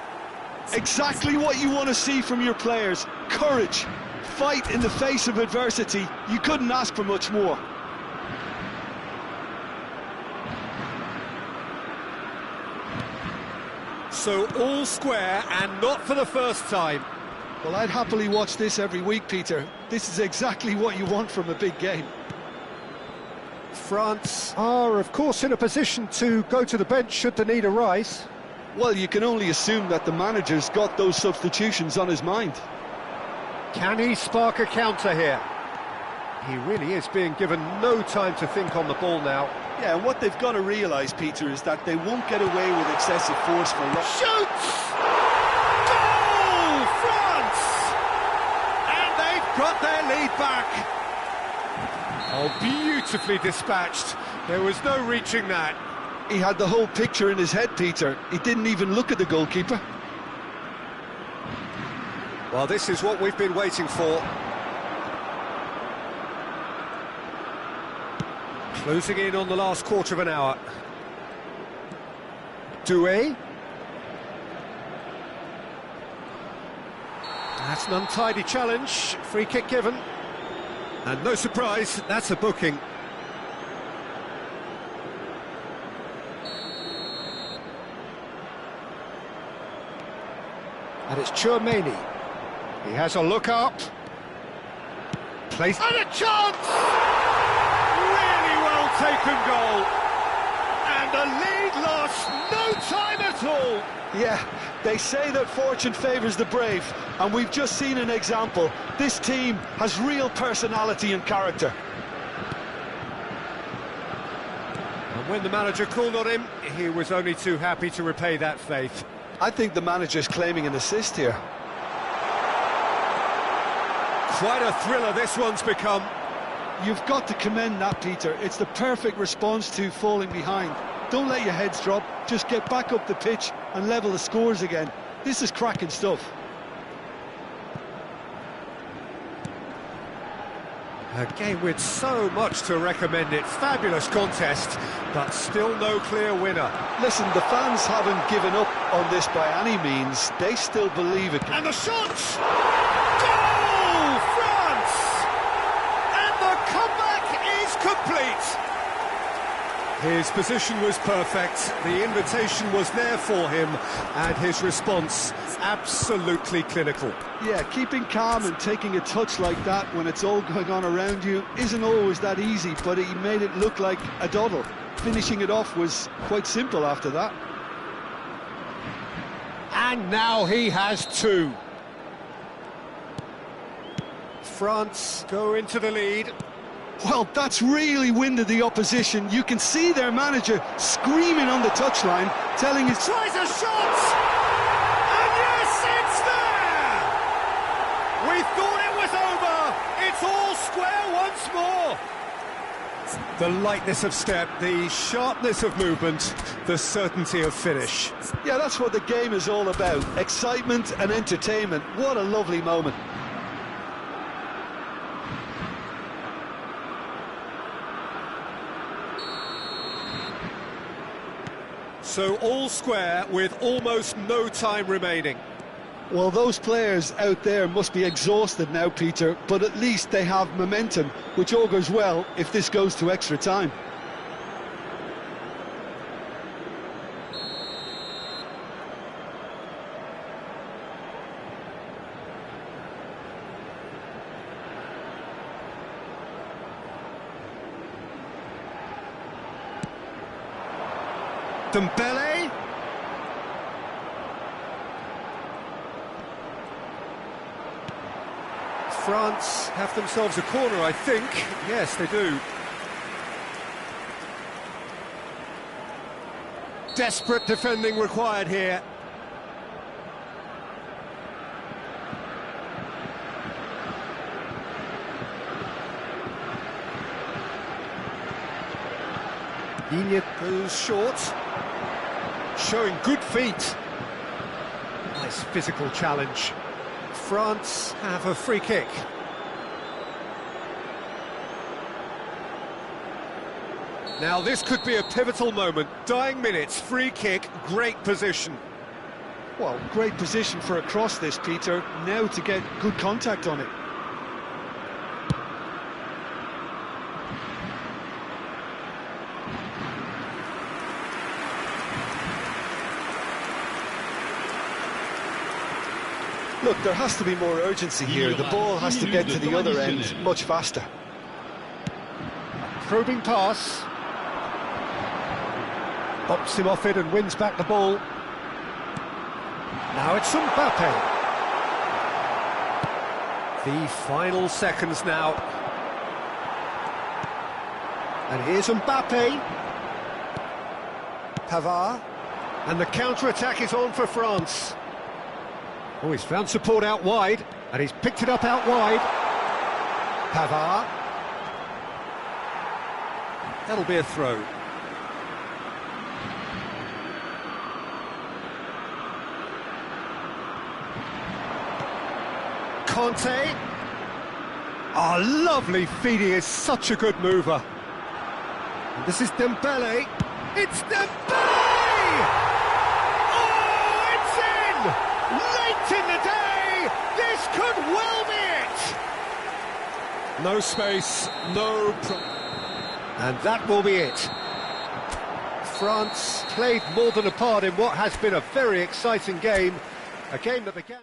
Exactly what you want to see from your players. Courage. Fight in the face of adversity. You couldn't ask for much more. So all square and not for the first time. Well, I'd happily watch this every week, Peter. This is exactly what you want from a big game. France are, of course, in a position to go to the bench should the need arise. Well, you can only assume that the manager's got those substitutions on his mind. Can he spark a counter here? He really is being given no time to think on the ball now. Yeah, and what they've got to realise, Peter, is that they won't get away with excessive force for long. Shoots! Goal! France! And they've got their lead back. Oh, beautifully dispatched. There was no reaching that. He had the whole picture in his head, Peter. He didn't even look at the goalkeeper. Well, this is what we've been waiting for. Closing in on the last quarter of an hour. Doué. That's an untidy challenge. Free kick given. And no surprise, that's a booking. And it's Tchouaméni. He has a look up. Place and a chance! Really well taken goal. And the lead lost no time at all. Yeah, they say that fortune favours the brave, and we've just seen an example. This team has real personality and character. And when the manager called on him, he was only too happy to repay that faith. I think the manager's claiming an assist here. Quite a thriller this one's become. You've got to commend that, Peter. It's the perfect response to falling behind. Don't let your heads drop, just get back up the pitch and level the scores again. This is cracking stuff. A game with so much to recommend it. Fabulous contest, but still no clear winner. Listen, the fans haven't given up on this by any means. They still believe it can... And the shots! Goal! France! And the comeback is complete! His position was perfect, the invitation was there for him, and his response absolutely clinical. Yeah, keeping calm and taking a touch like that when it's all going on around you isn't always that easy, but he made it look like a doddle. Finishing it off was quite simple after that. And now he has two. France go into the lead. Well, that's really winded the opposition. You can see their manager screaming on the touchline, telling his... Tries a shot! And yes, it's there! We thought it was over! It's all square once more! The lightness of step, the sharpness of movement, the certainty of finish. Yeah, that's what the game is all about. Excitement and entertainment. What a lovely moment. So all square with almost no time remaining. Well, those players out there must be exhausted now, Peter, but at least they have momentum, which augurs well if this goes to extra time. Dembele. France have themselves a corner, I think. Yes, they do. Desperate defending required here. Digne goes short. Showing good feet. Nice physical challenge. France have a free kick. Now this could be a pivotal moment. Dying minutes, free kick, great position. Well, great position for a cross this, Peter. Now to get good contact on it. Look, there has to be more urgency here. The ball has to get to the other end much faster. Probing pass. Bops him off it and wins back the ball. Now it's Mbappe. The final seconds now. And here's Mbappe. Pavard. And the counter-attack is on for France. Oh, he's found support out wide, and he's picked it up out wide. Pavard. That'll be a throw. Conte. Oh, lovely feed, he is such a good mover. And this is Dembele. It's Dembele! Oh, it's in! Late in the day, this could well be it! No space, and that will be it. France played more than a part in what has been a very exciting game. A game that began...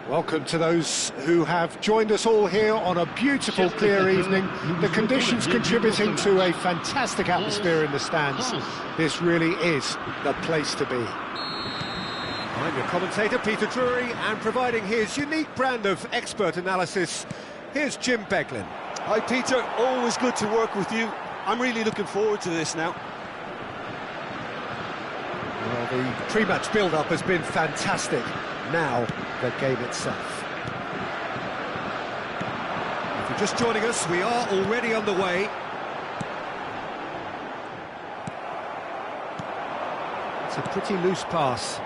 Welcome to those who have joined us all here on a beautiful, clear evening. The conditions contributing to a fantastic atmosphere in the stands. This really is the place to be. I'm your commentator, Peter Drury, and providing his unique brand of expert analysis, here's Jim Beglin. Hi Peter, always good to work with you. I'm really looking forward to this now. Well, the pre-match build-up has been fantastic. Now, the game itself. If you're just joining us, we are already on the way. It's a pretty loose pass.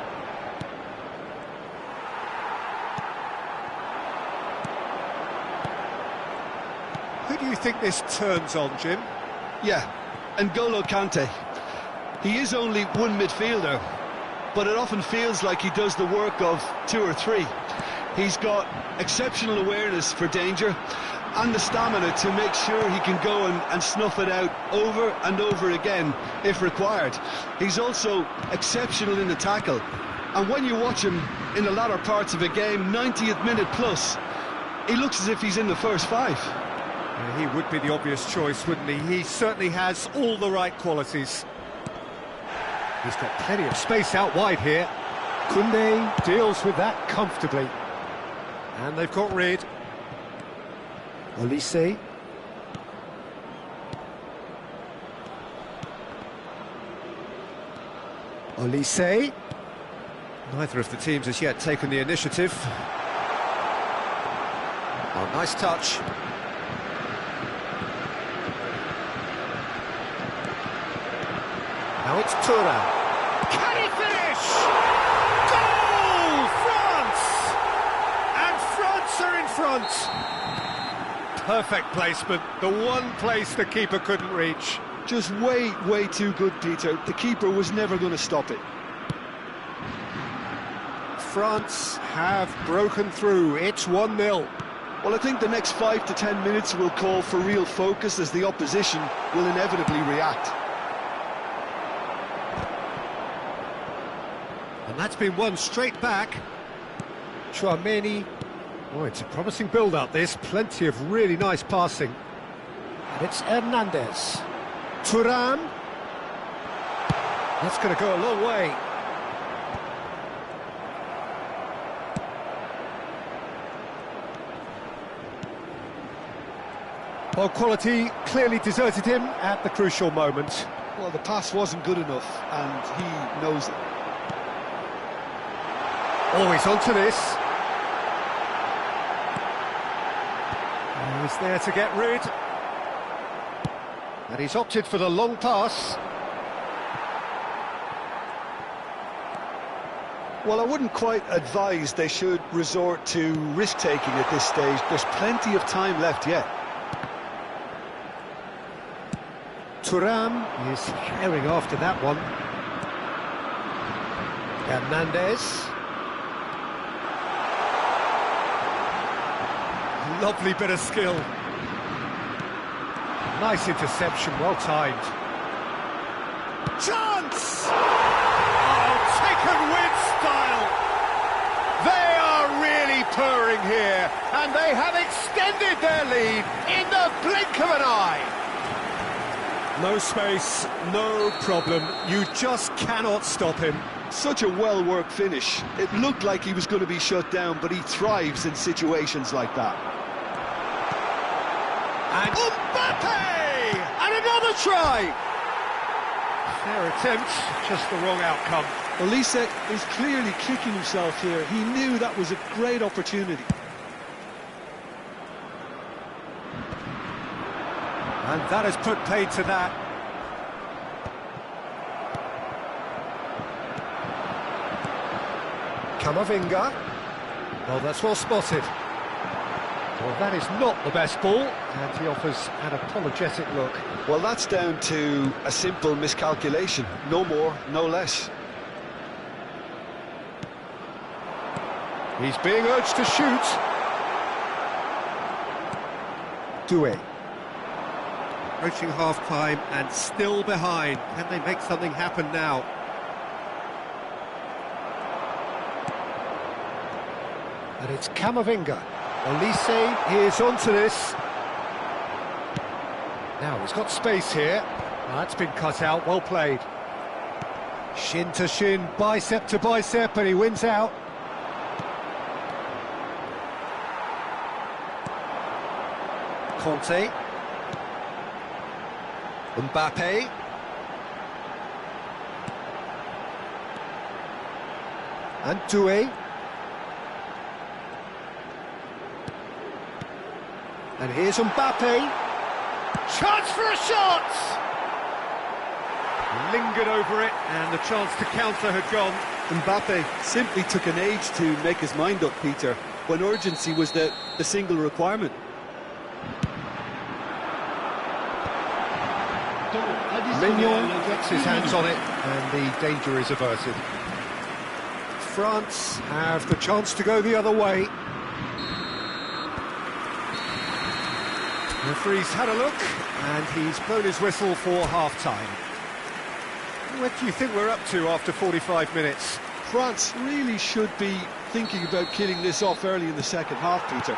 Who do you think this turns on, Jim? Yeah, N'Golo Kante. He is only one midfielder, but it often feels like he does the work of two or three. He's got exceptional awareness for danger and the stamina to make sure he can go and snuff it out over and over again if required. He's also exceptional in the tackle, and when you watch him in the latter parts of a game, 90th minute plus, he looks as if he's in the first five. Yeah, he would be the obvious choice, wouldn't he? He certainly has all the right qualities. He's got plenty of space out wide here. Koundé deals with that comfortably. And they've got rid. Olise. Olise. Neither of the teams has yet taken the initiative. Oh, nice touch. Now it's Taotau. Can he finish? Goal! France! And France are in front. Perfect placement. The one place the keeper couldn't reach. Just way too good, Peter. The keeper was never going to stop it. France have broken through. It's 1-0. Well, I think the next 5 to 10 minutes will call for real focus, as the opposition will inevitably react. And that's been won straight back. Chouameni. Oh, it's a promising build-up, this. Plenty of really nice passing. And it's Hernandez. Thuram. That's going to go a long way. Well, quality clearly deserted him at the crucial moment. Well, the pass wasn't good enough, and he knows it. Always onto this. He's there to get rid. And he's opted for the long pass. Well, I wouldn't quite advise they should resort to risk-taking at this stage. There's plenty of time left yet. Thuram is herring after that one. Hernandez. Lovely bit of skill. Nice interception, well timed. Chance! Oh, taken with style. They are really purring here, and they have extended their lead in the blink of an eye. No space, no problem. You just cannot stop him. Such a well-worked finish. It looked like he was going to be shut down, but he thrives in situations like that. And Mbappe! And another try! Fair attempt, just the wrong outcome. Olise is clearly kicking himself here. He knew that was a great opportunity. And that has put paid to that. Camavinga. Well, that's well spotted. Well, that is not the best ball, and he offers an apologetic look. Well, that's down to a simple miscalculation. No more, no less. He's being urged to shoot. Doué. Approaching half-time and still behind. Can they make something happen now? And it's Camavinga. Olise is onto this. Now he's got space here. That's been cut out, well played. Shin to shin, bicep to bicep, and he wins out. Conte. Mbappe. And Doué. And here's Mbappe. Chance for a shot! Lingered over it, and the chance to counter had gone. Mbappe simply took an age to make his mind up, Peter, when urgency was the single requirement. Mignon gets his hands on it, and the danger is averted. France have the chance to go the other way. The referee's had a look, and he's blown his whistle for half-time. What do you think we're up to after 45 minutes? France really should be thinking about killing this off early in the second half, Peter.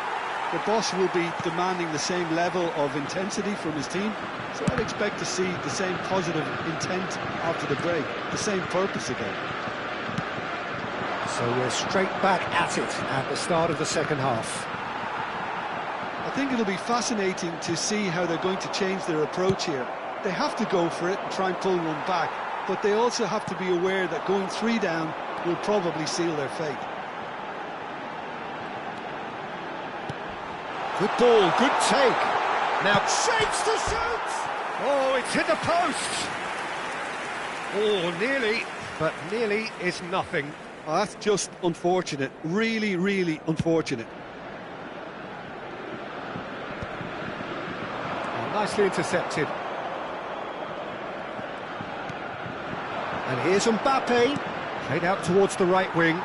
The boss will be demanding the same level of intensity from his team, so I'd expect to see the same positive intent after the break, the same purpose again. So we're straight back at it at the start of the second half. I think it'll be fascinating to see how they're going to change their approach here. They have to go for it and try and pull one back, but they also have to be aware that going 3 down will probably seal their fate. Good ball, good take. Now shapes to shoot! Oh, it's hit the post! Oh, nearly, but nearly is nothing. Oh, that's just unfortunate, really, really unfortunate. Oh, nicely intercepted. And here's Mbappe, played out towards the right wing.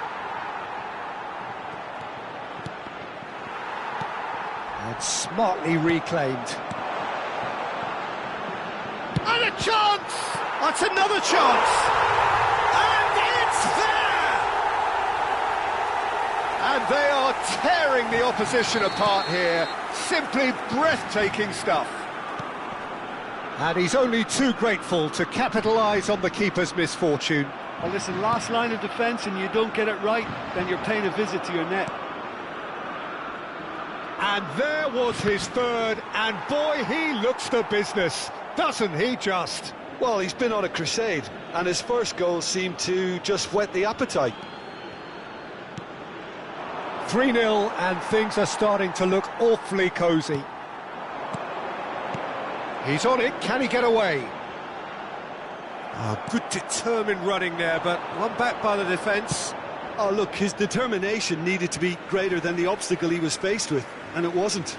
And smartly reclaimed. And a chance! That's another chance! And it's there! And they are tearing the opposition apart here. Simply breathtaking stuff. And he's only too grateful to capitalise on the keeper's misfortune. Well, listen, last line of defence and you don't get it right, then you're paying a visit to your net. And there was his third, and boy, he looks the business, doesn't he just? Well, he's been on a crusade, and his first goal seemed to just whet the appetite. 3-0, and things are starting to look awfully cosy. He's on it, can he get away? Good determined running there, but one back by the defence. Oh, look, his determination needed to be greater than the obstacle he was faced with, and it wasn't.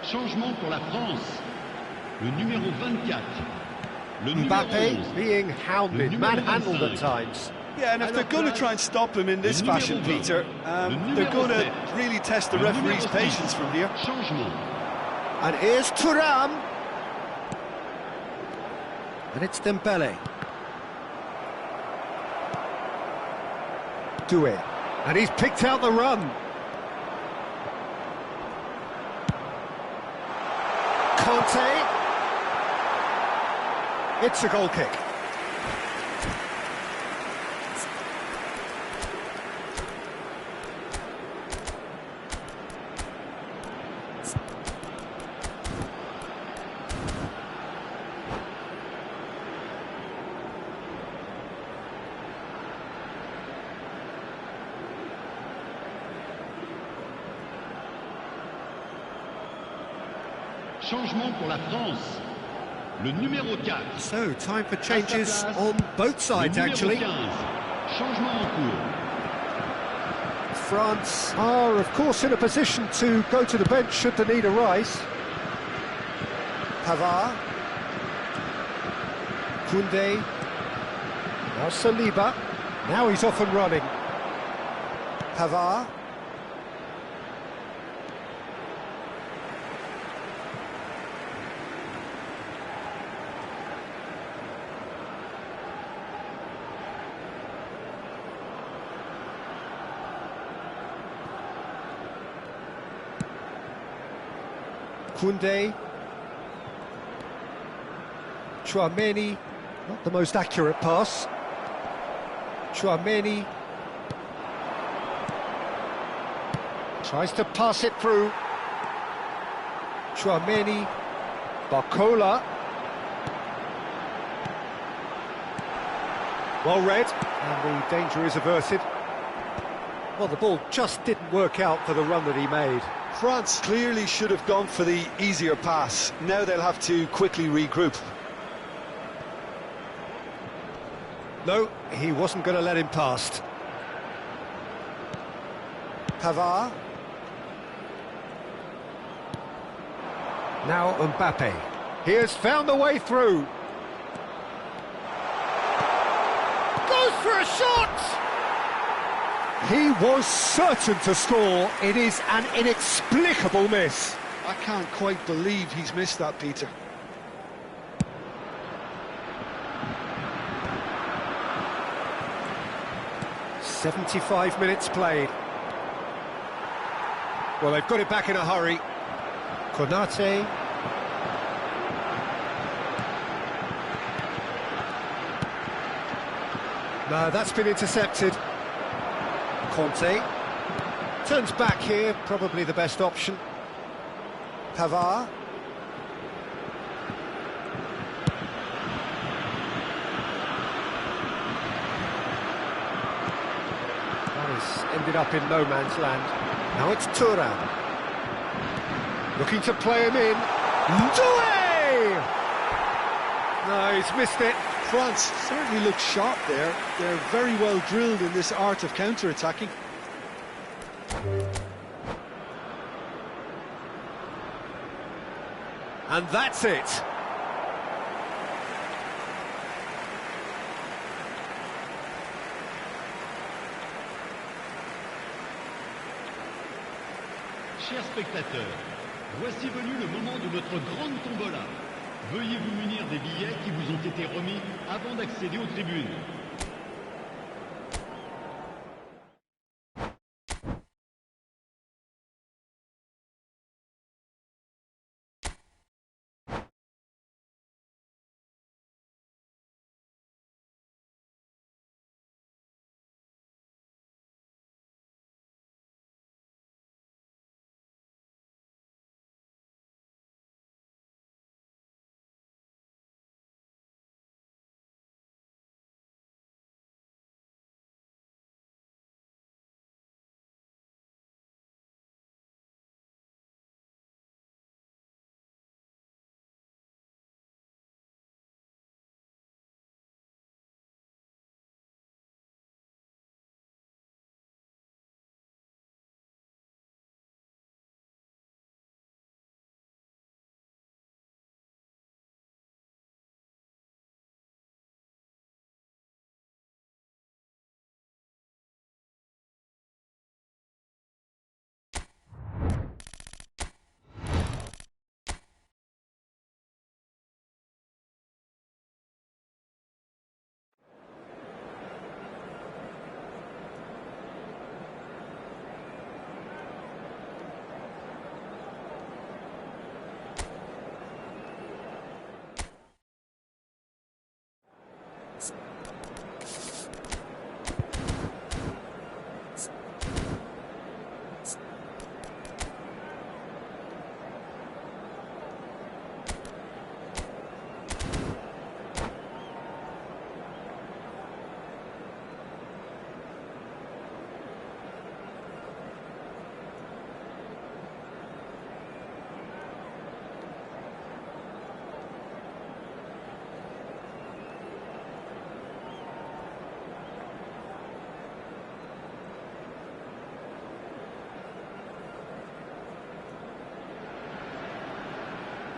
Changement pour la France. Le numéro 24. Le numéro Mbappe 11. being hounded, Le numéro manhandled 25. at times. Yeah, and if they're going to try and stop him in this Le numéro fashion, 20. Peter, Le they're numéro going to 7. really test the Le referee's numéro 6. patience from here. Changement. And here's Thuram. And it's Dembele. Doué. And he's picked out the run. Conte. It's a goal kick. Changement pour la France. Le numéro 4. So, time for changes on both sides, Le numéro actually. 15. Changement en cours. France are, of course, in a position to go to the bench should the need arise. Pavard. Koundé. Now Saliba. Now he's off and running. Pavard. Koundé. Chouameni, not the most accurate pass. Chouameni tries to pass it through. Chouameni, Barcola. Well read, and the danger is averted. Well, the ball just didn't work out for the run that he made. France clearly should have gone for the easier pass. Now they'll have to quickly regroup. No, he wasn't going to let him past. Pavard. Now Mbappe. He has found the way through. Goes for a shot! He was certain to score. It is an inexplicable miss. I can't quite believe he's missed that, Peter. "75 minutes played." Well, they've got it back in a hurry. Konate. No, that's been intercepted. Conte turns back here, probably the best option. Pavard. Ended up in no man's land. Now it's Taotau. Looking to play him in. Doué! No, he's missed it. France certainly look sharp there. They're very well drilled in this art of counter-attacking. And that's it. Chers spectateurs, voici venu le moment de notre grande tombola. Veuillez vous munir des billets qui vous ont été remis avant d'accéder aux tribunes.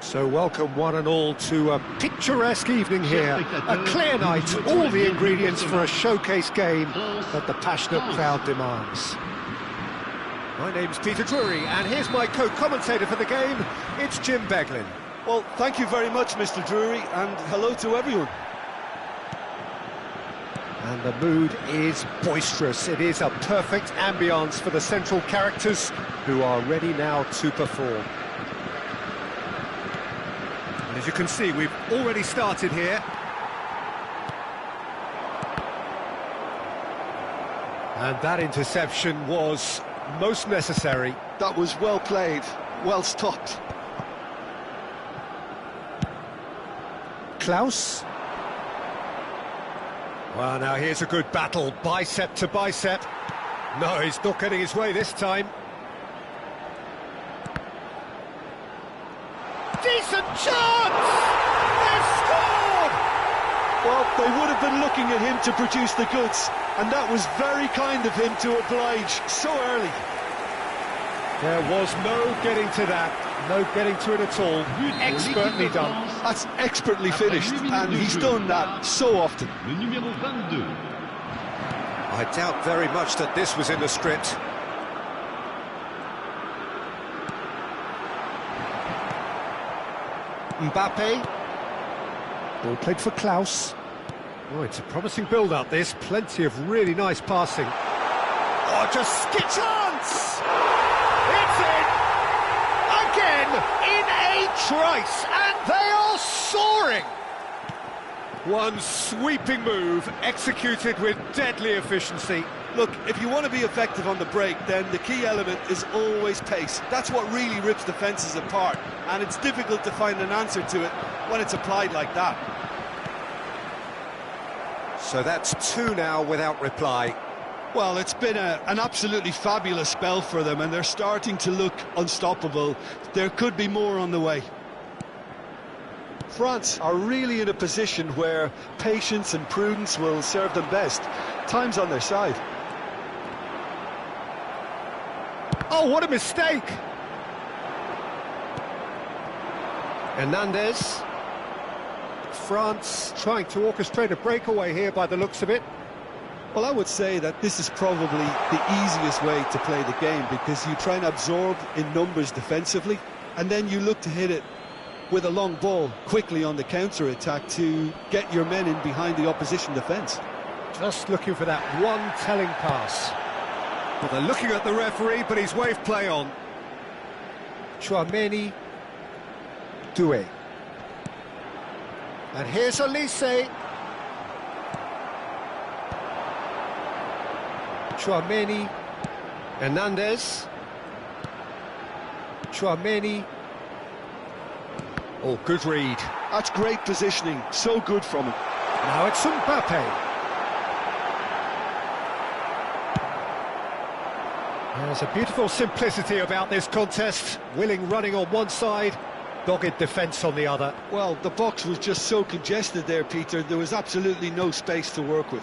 So welcome one and all to a picturesque evening here, a clear night, all the ingredients for a showcase game that the passionate crowd demands. My name's Peter Drury, and here's my co-commentator for the game, it's Jim Beglin. Well, thank you very much, Mr. Drury, and hello to everyone. And the mood is boisterous. It is a perfect ambience for the central characters who are ready now to perform. And as you can see, we've already started here. And that interception was most necessary. That was well played, well stopped. Klaus. Well, now here's a good battle, bicep to bicep. No, he's not getting his way this time. Decent chance! They've scored! Well, they would have been looking at him to produce the goods, and that was very kind of him to oblige so early. There was no getting to that, no getting to it at all. Expertly done. That's expertly finished, and he's done that so often. Le numéro 22. I doubt very much that this was in the script. Mbappe. Ball played for Klaus. Oh, it's a promising build-up, this. Plenty of really nice passing. Oh, just skip chance! It's in! Again, in a trice, and they are soaring! One sweeping move, executed with deadly efficiency. Look, if you want to be effective on the break, then the key element is always pace. That's what really rips defences apart, and it's difficult to find an answer to it when it's applied like that. So that's two now without reply. Well, it's been an absolutely fabulous spell for them, and they're starting to look unstoppable. There could be more on the way. France are really in a position where patience and prudence will serve them best. Time's on their side. Oh, what a mistake! Hernandez. France trying to orchestrate a breakaway here by the looks of it. Well, I would say that this is probably the easiest way to play the game, because you try and absorb in numbers defensively, and then you look to hit it with a long ball quickly on the counter-attack to get your men in behind the opposition defence. Just looking for that one telling pass. Well, they're looking at the referee, but he's waved play on. Chouameni. Doué. And here's Elise. Chouameni. Hernandez. Chouameni. Oh, good read. That's great positioning, so good from him. Now it's Mbappe. There's a beautiful simplicity about this contest. Willing running on one side, dogged defence on the other. Well, the box was just so congested there, Peter. There was absolutely no space to work with.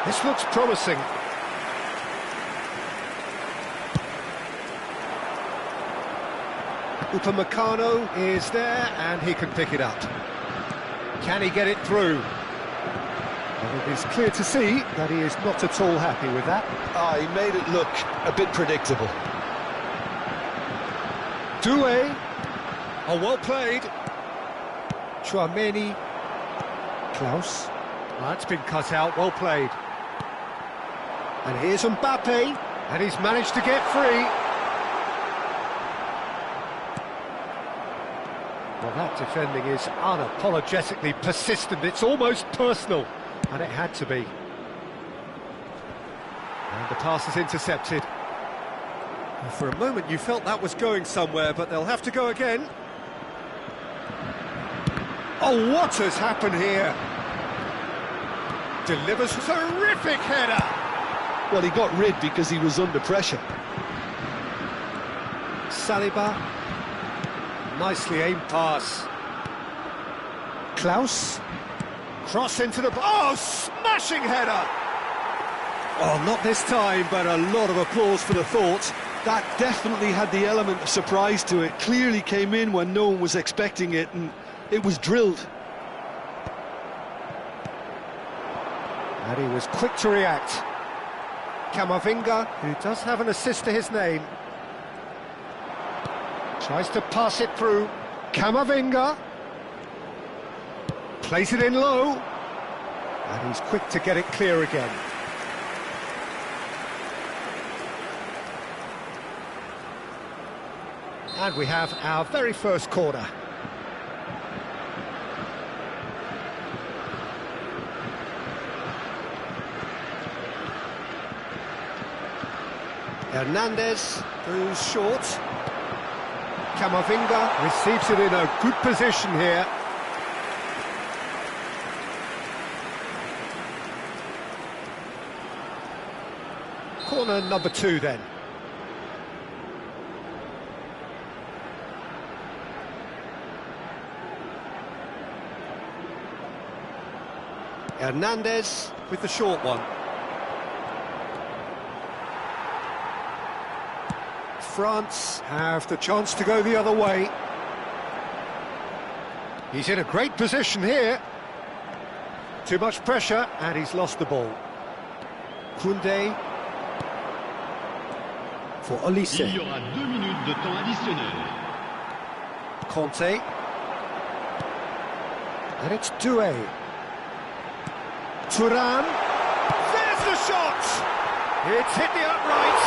This looks promising. Upamecano is there, and he can pick it up. Can he get it through? Well, it is clear to see that he is not at all happy with that. He made it look a bit predictable. Doué. Oh, well played. Chouameni. Klaus. Well, that's been cut out, well played. And here's Mbappe, and he's managed to get free. Well, that defending is unapologetically persistent. It's almost personal, and it had to be. And the pass is intercepted. Well, for a moment you felt that was going somewhere, but they'll have to go again. Oh, what has happened here? Delivers a terrific header. Well, he got rid because he was under pressure. Saliba. Nicely aimed pass. Klaus. Cross into the... Oh, smashing header! Oh, not this time, but a lot of applause for the thought. That definitely had the element of surprise to it. Clearly came in when no one was expecting it, and it was drilled. And he was quick to react. Camavinga, who does have an assist to his name. Tries to pass it through. Camavinga. Plays it in low. And he's quick to get it clear again. And we have our very first corner. Hernandez goes short. Camavinga receives it in a good position here. Corner number 2 then. Hernandez with the short one. France have the chance to go the other way. He's in a great position here. Too much pressure, and he's lost the ball. Koundé for Olise. Il y aura 2 minutes de temps additionnel. Conte. And it's Doué. Thuram. There's the shot! It's hit the upright.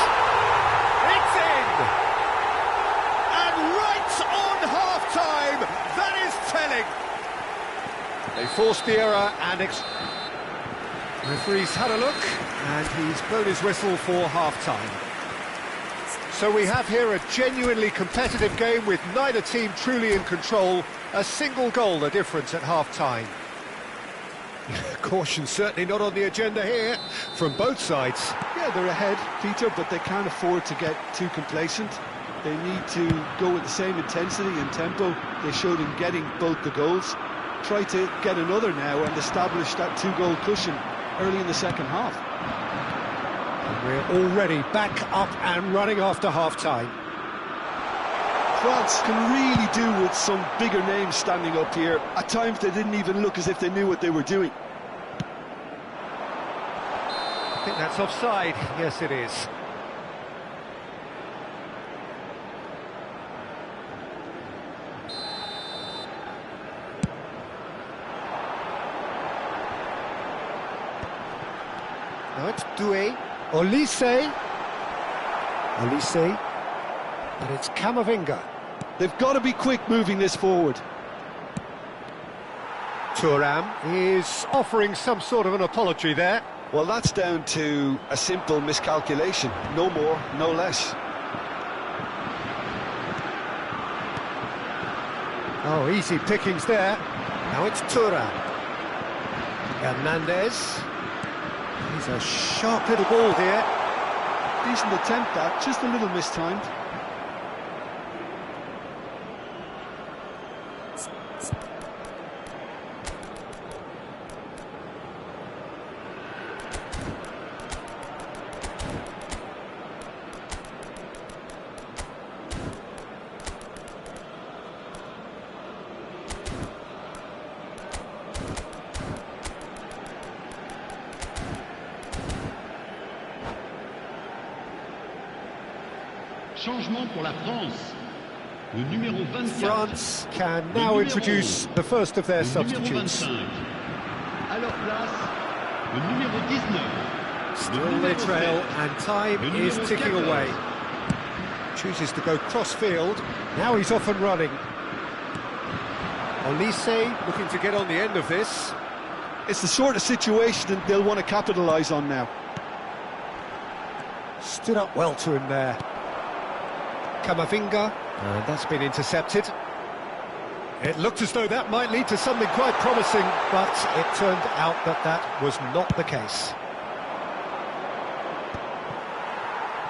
It's in! And right on half-time, that is telling. They forced the error and referee's had a look and he's blown his whistle for half-time. So we have here a genuinely competitive game with neither team truly in control. A single goal the difference at half-time. Caution certainly not on the agenda here from both sides. Yeah, they're ahead, Peter, but they can't afford to get too complacent. They need to go with the same intensity and tempo they showed in getting both the goals. Try to get another now and establish that 2-goal cushion early in the second half. And we're already back up and running after half-time. France can really do with some bigger names standing up here. At times they didn't even look as if they knew what they were doing. I think that's offside. Yes, it is. Now it's Doué. Olise. Olise. And it's Camavinga. They've got to be quick moving this forward. Thuram is offering some sort of an apology there. Well, that's down to a simple miscalculation. No more, no less. Oh, easy pickings there. Now it's Thuram. Hernandez. He's a sharp little ball here. Decent attempt that, just a little mistimed. Changement pour la France. Le numéro 24. France can now introduce the first of their substitutes. À leur place, le numéro 19. Still they trail and time is ticking away. Chooses to go cross-field. Now he's off and running. Olise looking to get on the end of this. It's the sort of situation that they'll want to capitalise on now. Stood up well to him there. Camavinga, and that's been intercepted. It looked as though that might lead to something quite promising, but it turned out that that was not the case.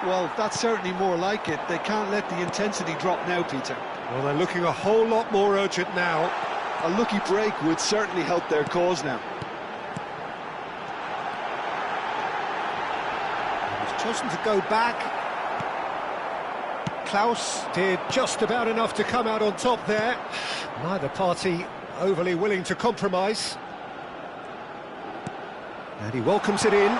Well, that's certainly more like it. They can't let the intensity drop now, Peter. Well, they're looking a whole lot more urgent now. A lucky break would certainly help their cause now. He's chosen to go back. Klaus did just about enough to come out on top there. Neither party overly willing to compromise. And he welcomes it in.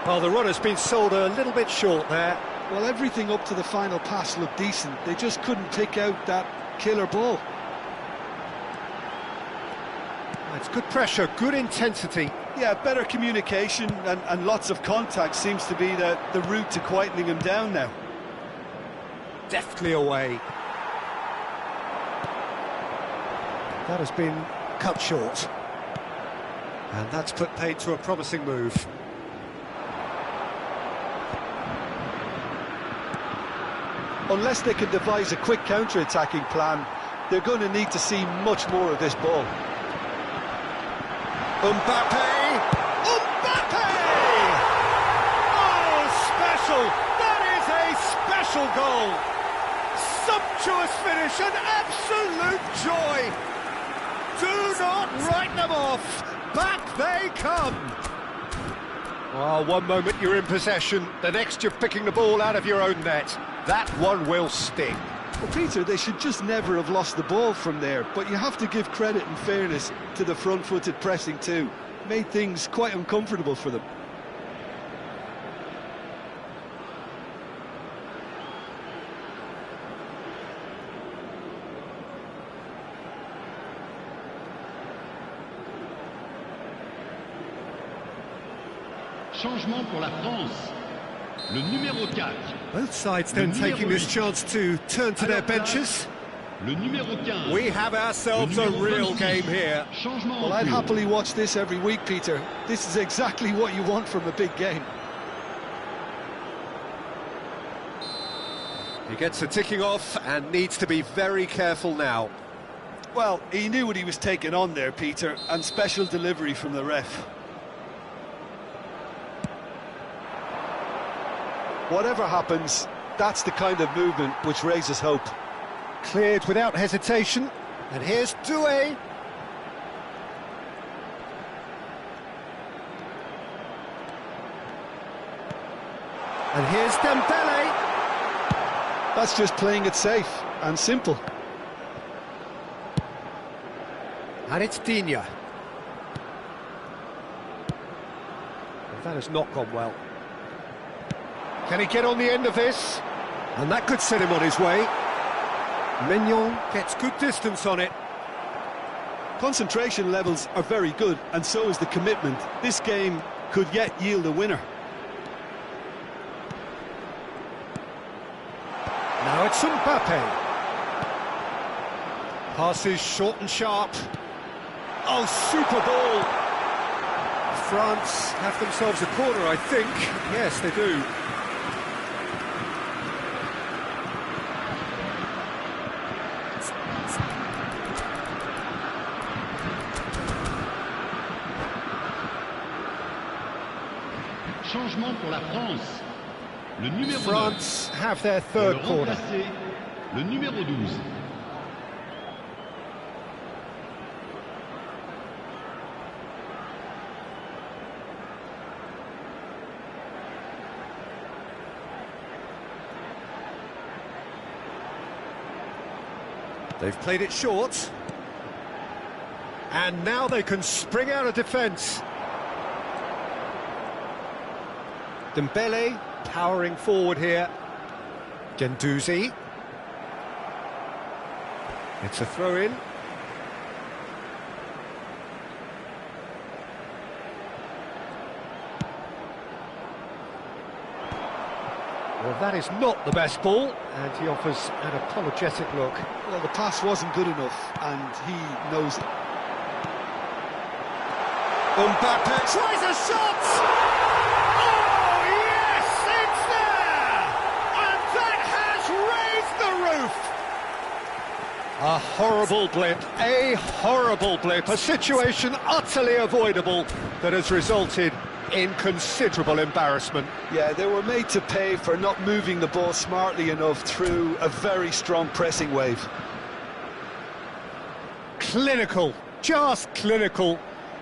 Well, the run has been sold a little bit short there. Well, everything up to the final pass looked decent. They just couldn't pick out that killer ball. It's good pressure, good intensity. Yeah, better communication and lots of contact seems to be the route to quietening him down now. Deftly away. That has been cut short. And that's put paid to a promising move. Unless they can devise a quick counter-attacking plan, they're going to need to see much more of this ball. Mbappe! Mbappe! Oh, special! That is a special goal! Sumptuous finish, an absolute joy! Do not write them off! Back they come! Oh, one moment you're in possession, the next you're picking the ball out of your own net. That one will sting. Well, Peter, they should just never have lost the ball from there, but you have to give credit and fairness to the front-footed pressing too. Made things quite uncomfortable for them. Changement pour la France. Le numéro 4. Both sides then taking this chance to turn to their benches. Le numéro 15. We have ourselves a real game here. Changement. Well, I'd happily watch this every week, Peter. This is exactly what you want from a big game. He gets a ticking off and needs to be very careful now. Well, he knew what he was taking on there, Peter, and special delivery from the ref. Whatever happens, that's the kind of movement which raises hope. Cleared without hesitation, and here's Doué. And here's Dembele. That's just playing it safe and simple. And it's Digne. That has not gone well. Can he get on the end of this? And that could set him on his way. Mignon gets good distance on it. Concentration levels are very good, and so is the commitment. This game could yet yield a winner. Now it's Mbappe. Passes short and sharp. Oh, super ball. France have themselves a corner, I think. Yes, they do. Changement pour la France. Le numéro France 9. have their Pour le third corner. remplacer, le numéro 12. They've played it short. And now they can spring out of defence. Dembele powering forward here. Guendouzi. It's a throw-in. Well, that is not the best ball, and he offers an apologetic look. Well, the pass wasn't good enough, and he knows it. Mbappe tries a shot! Oh, yes, it's there! And that has raised the roof! A horrible blip, a situation utterly avoidable that has resulted in considerable embarrassment. Yeah, they were made to pay for not moving the ball smartly enough through a very strong pressing wave. Clinical, just clinical.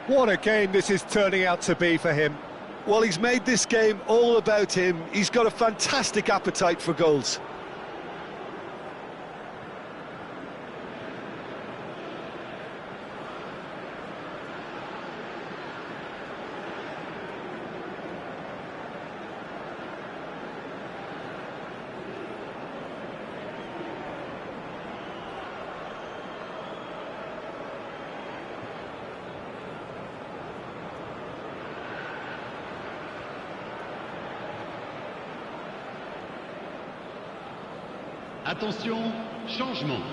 What a game this is turning out to be for him. Well, he's made this game all about him. He's got a fantastic appetite for goals. Attention, changement.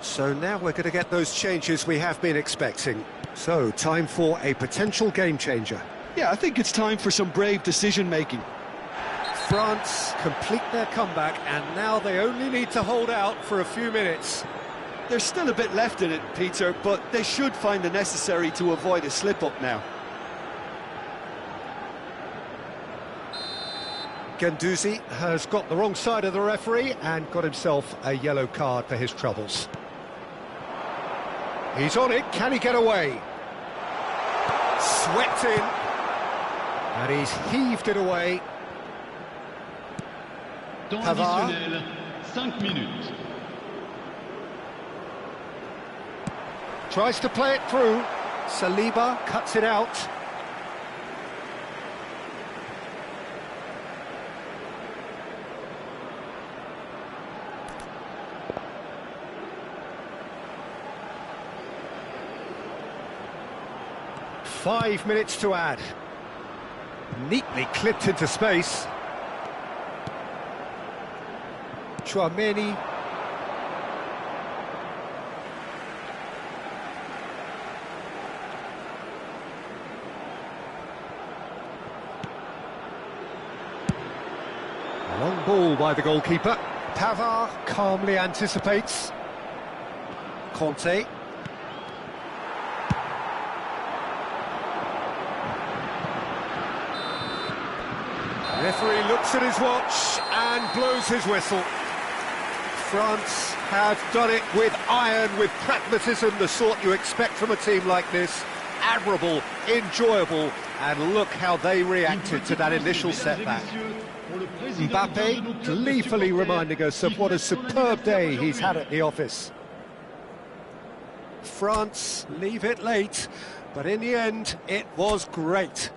So now we're going to get those changes we have been expecting. So, time for a potential game changer. Yeah, I think it's time for some brave decision-making. France complete their comeback, and now they only need to hold out for a few minutes. There's still a bit left in it, Peter, but they should find the necessary to avoid a slip-up now. Guendouzi has got the wrong side of the referee and got himself a yellow card for his troubles. He's on it, can he get away? Swept in, and he's heaved it away. Temps Pavard. additionnel, 5 minutes. Tries to play it through. Saliba cuts it out. Five minutes to add. Neatly clipped into space. Chouameni. Long ball by the goalkeeper. Pavard calmly anticipates. Conte. Referee looks at his watch and blows his whistle. France have done it with iron, with pragmatism, the sort you expect from a team like this. Admirable, enjoyable, and look how they reacted to that initial setback. Mbappe gleefully reminding us of what a superb day he's had at the office. France leave it late, but in the end, it was great.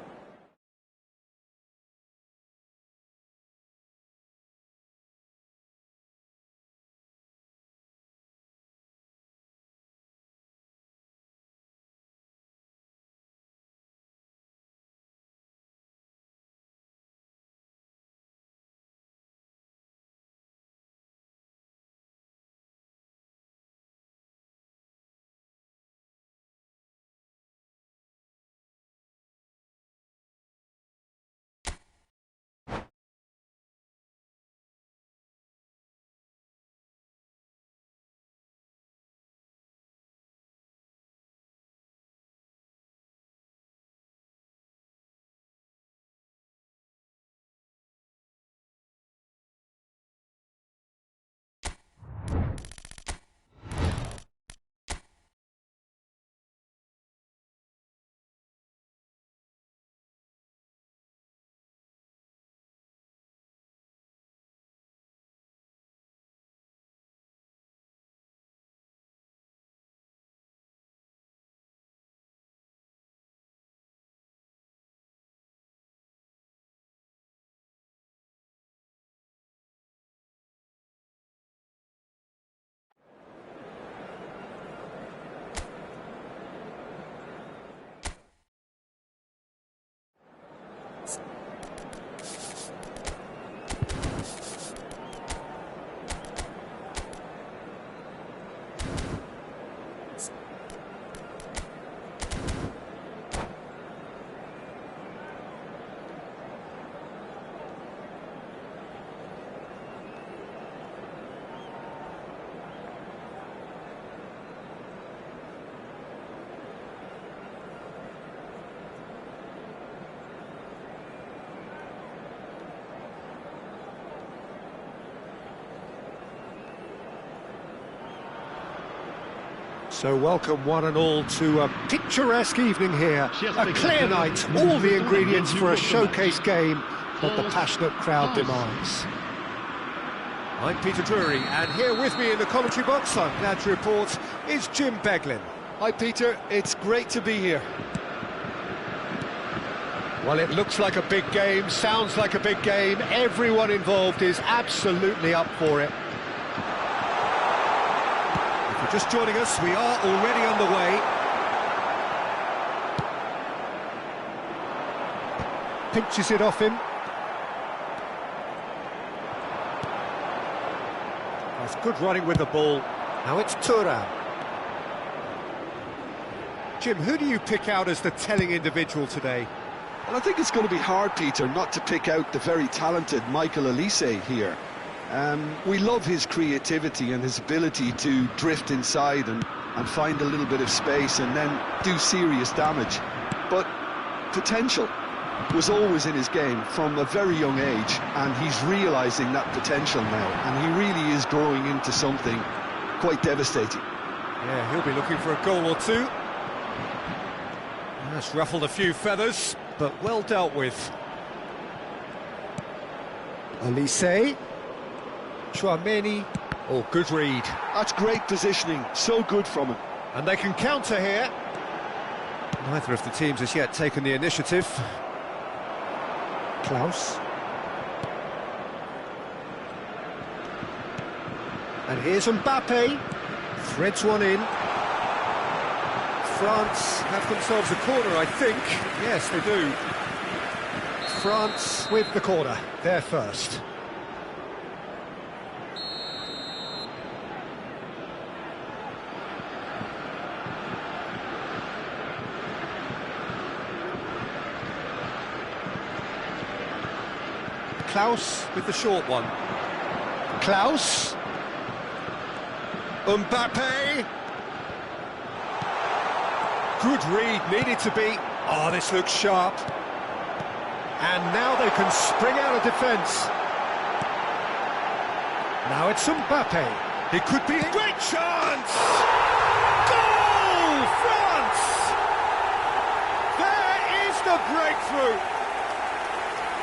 So welcome one and all to a picturesque evening here. A clear night, all the ingredients for a showcase game that the passionate crowd demands. I'm Peter Drury, and here with me in the commentary box, I'm glad to report, is Jim Beglin. Hi Peter, it's great to be here. Well, it looks like a big game, sounds like a big game. Everyone involved is absolutely up for it. If you're just joining us, we are already underway. Pinches it off him. That's good running with the ball. Now it's Taotau. Jim, who do you pick out as the telling individual today? Well, I think it's going to be hard, Peter, not to pick out the very talented Michael Olise here. We love his creativity and his ability to drift inside and find a little bit of space and then do serious damage. But potential was always in his game from a very young age, and he's realising that potential now, and he really is growing into something quite devastating. Yeah, he'll be looking for a goal or two. That's ruffled a few feathers, but well dealt with. Olise. Chouameni. Oh, good read. That's great positioning, so good from him. And they can counter here. Neither of the teams has yet taken the initiative. Klaus. And here's Mbappe. Threads one in. France have themselves a corner, I think. Yes, they do. France with the corner. They're first. Klaus with the short one. Klaus. Mbappe. Good read, needed to be. Oh, this looks sharp. And now they can spring out of defence. Now it's Mbappe. It could be a great chance! Goal! France! There is the breakthrough!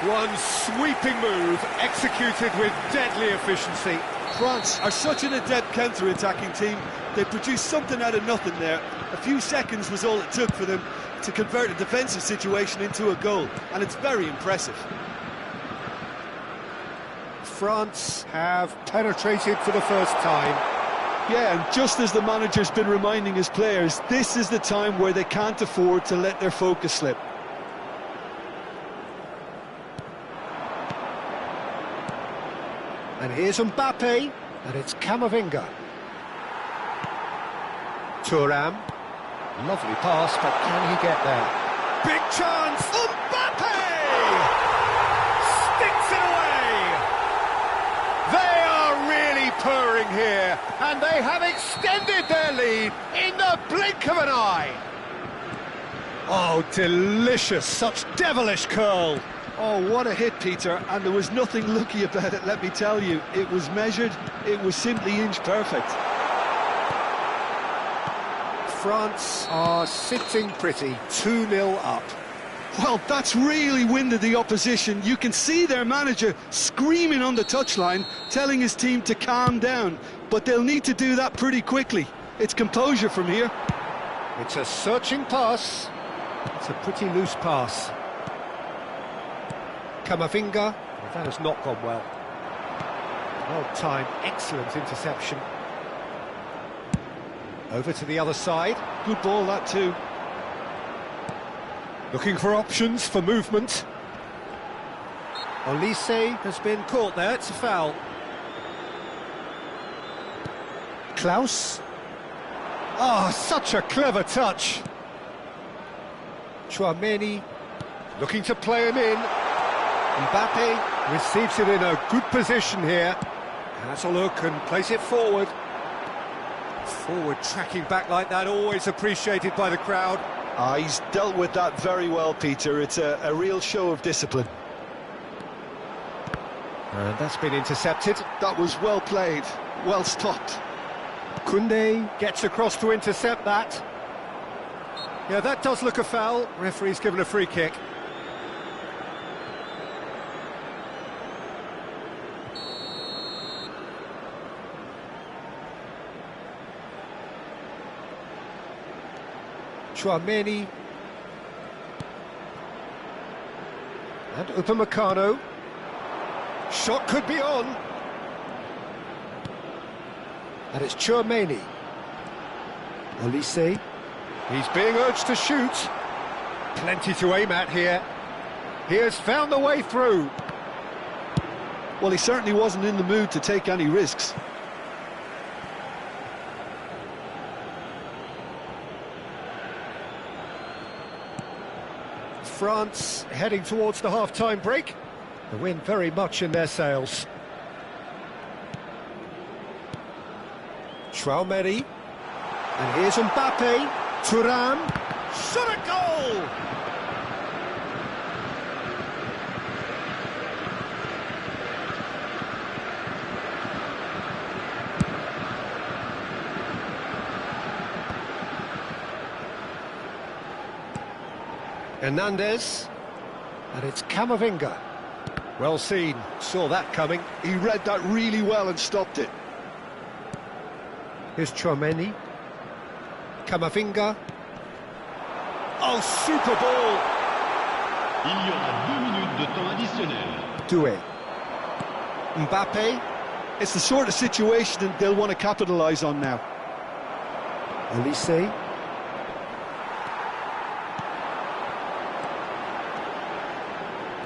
One sweeping move, executed with deadly efficiency. France are such an adept counter-attacking team. They produced something out of nothing there. A few seconds was all it took for them to convert a defensive situation into a goal, and it's very impressive. France have penetrated for the first time. Yeah, and just as the manager's been reminding his players, this is the time where they can't afford to let their focus slip. And here's Mbappe, and it's Camavinga. Thuram. Lovely pass, but can he get there? Big chance! Mbappe! Sticks it away! They are really purring here, and they have extended their lead in the blink of an eye. Oh, delicious, such devilish curl. Oh, what a hit, Peter, and there was nothing lucky about it, let me tell you. It was measured, it was simply inch perfect. France are sitting pretty, 2-0 up. Well, that's really winded the opposition. You can see their manager screaming on the touchline, telling his team to calm down, but they'll need to do that pretty quickly. It's composure from here. It's a searching pass. It's a pretty loose pass. Camavinga, that has not gone well. Well timed, excellent interception. Over to the other side. Good ball, that too. Looking for options for movement. Olise has been caught there, it's a foul. Klaus. Oh, such a clever touch. Chouameni looking to play him in. Mbappe receives it in a good position here. Has a look and plays it forward. Forward tracking back like that, always appreciated by the crowd. He's dealt with that very well, Peter. It's a real show of discipline. And that's been intercepted. That was well played, well stopped. Koundé gets across to intercept that. Yeah, that does look a foul. Referee's given a free kick. Chouameni. And Upamecano. Shot could be on. And it's Chouameni. Olise. He's being urged to shoot. Plenty to aim at here. He has found the way through. Well, he certainly wasn't in the mood to take any risks. France heading towards the half-time break. The wind very much in their sails. Chouameni. And here's Mbappe. Thuram. Shot a goal! Hernandez. And it's Camavinga. Well seen, saw that coming. He read that really well and stopped it. Here's Chouameni. Camavinga. Oh, super ball! Il y aura 2 minutes de temps additionnel. Doué. Mbappe. It's the sort of situation that they'll want to capitalise on now. Olise.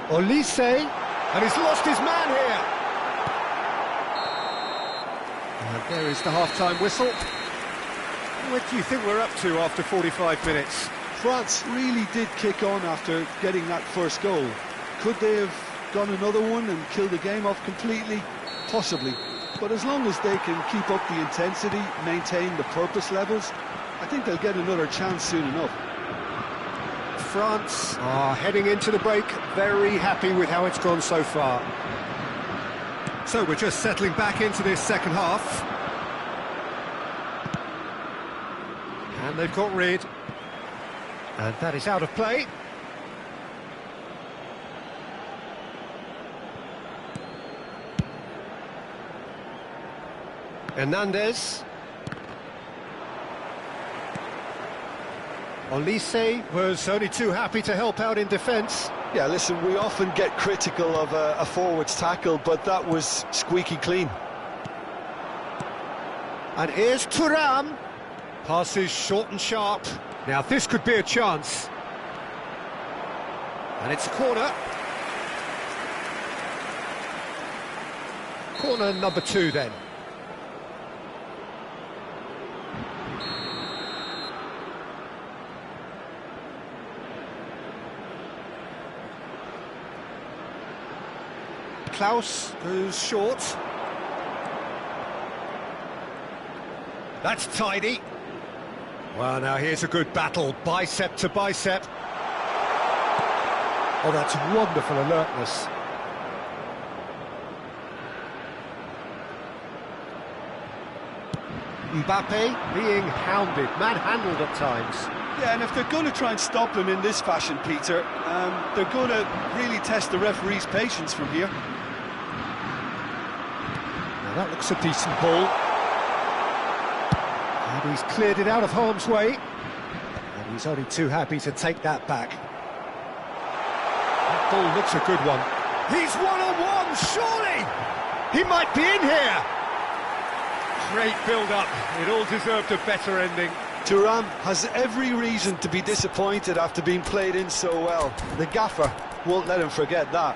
Olise. And he's lost his man here. And there is the half-time whistle. What do you think we're up to after 45 minutes? France really did kick on after getting that first goal. Could they have gone another one and killed the game off completely? Possibly. But as long as they can keep up the intensity, maintain the purpose levels, I think they'll get another chance soon enough. France are heading into the break, very happy with how it's gone so far. So we're just settling back into this second half. And they've got rid. And that is out of play. Hernandez. Olise was only too happy to help out in defence. Yeah, listen, we often get critical of a forward's tackle, but that was squeaky clean. And here's Thuram. Passes short and sharp. Now this could be a chance. And it's a corner. Corner number 2 then. Klaus goes short. That's tidy. Well, now here's a good battle, bicep to bicep. Oh, that's wonderful alertness. Mbappe being hounded, manhandled at times. Yeah, and if they're going to try and stop him in this fashion, Peter, they're going to really test the referee's patience from here. Now that looks a decent ball. And he's cleared it out of harm's way. And he's only too happy to take that back. That ball looks a good one. He's one-on-one, surely! He might be in here! Great build-up. It all deserved a better ending. Thuram has every reason to be disappointed after being played in so well. The gaffer won't let him forget that.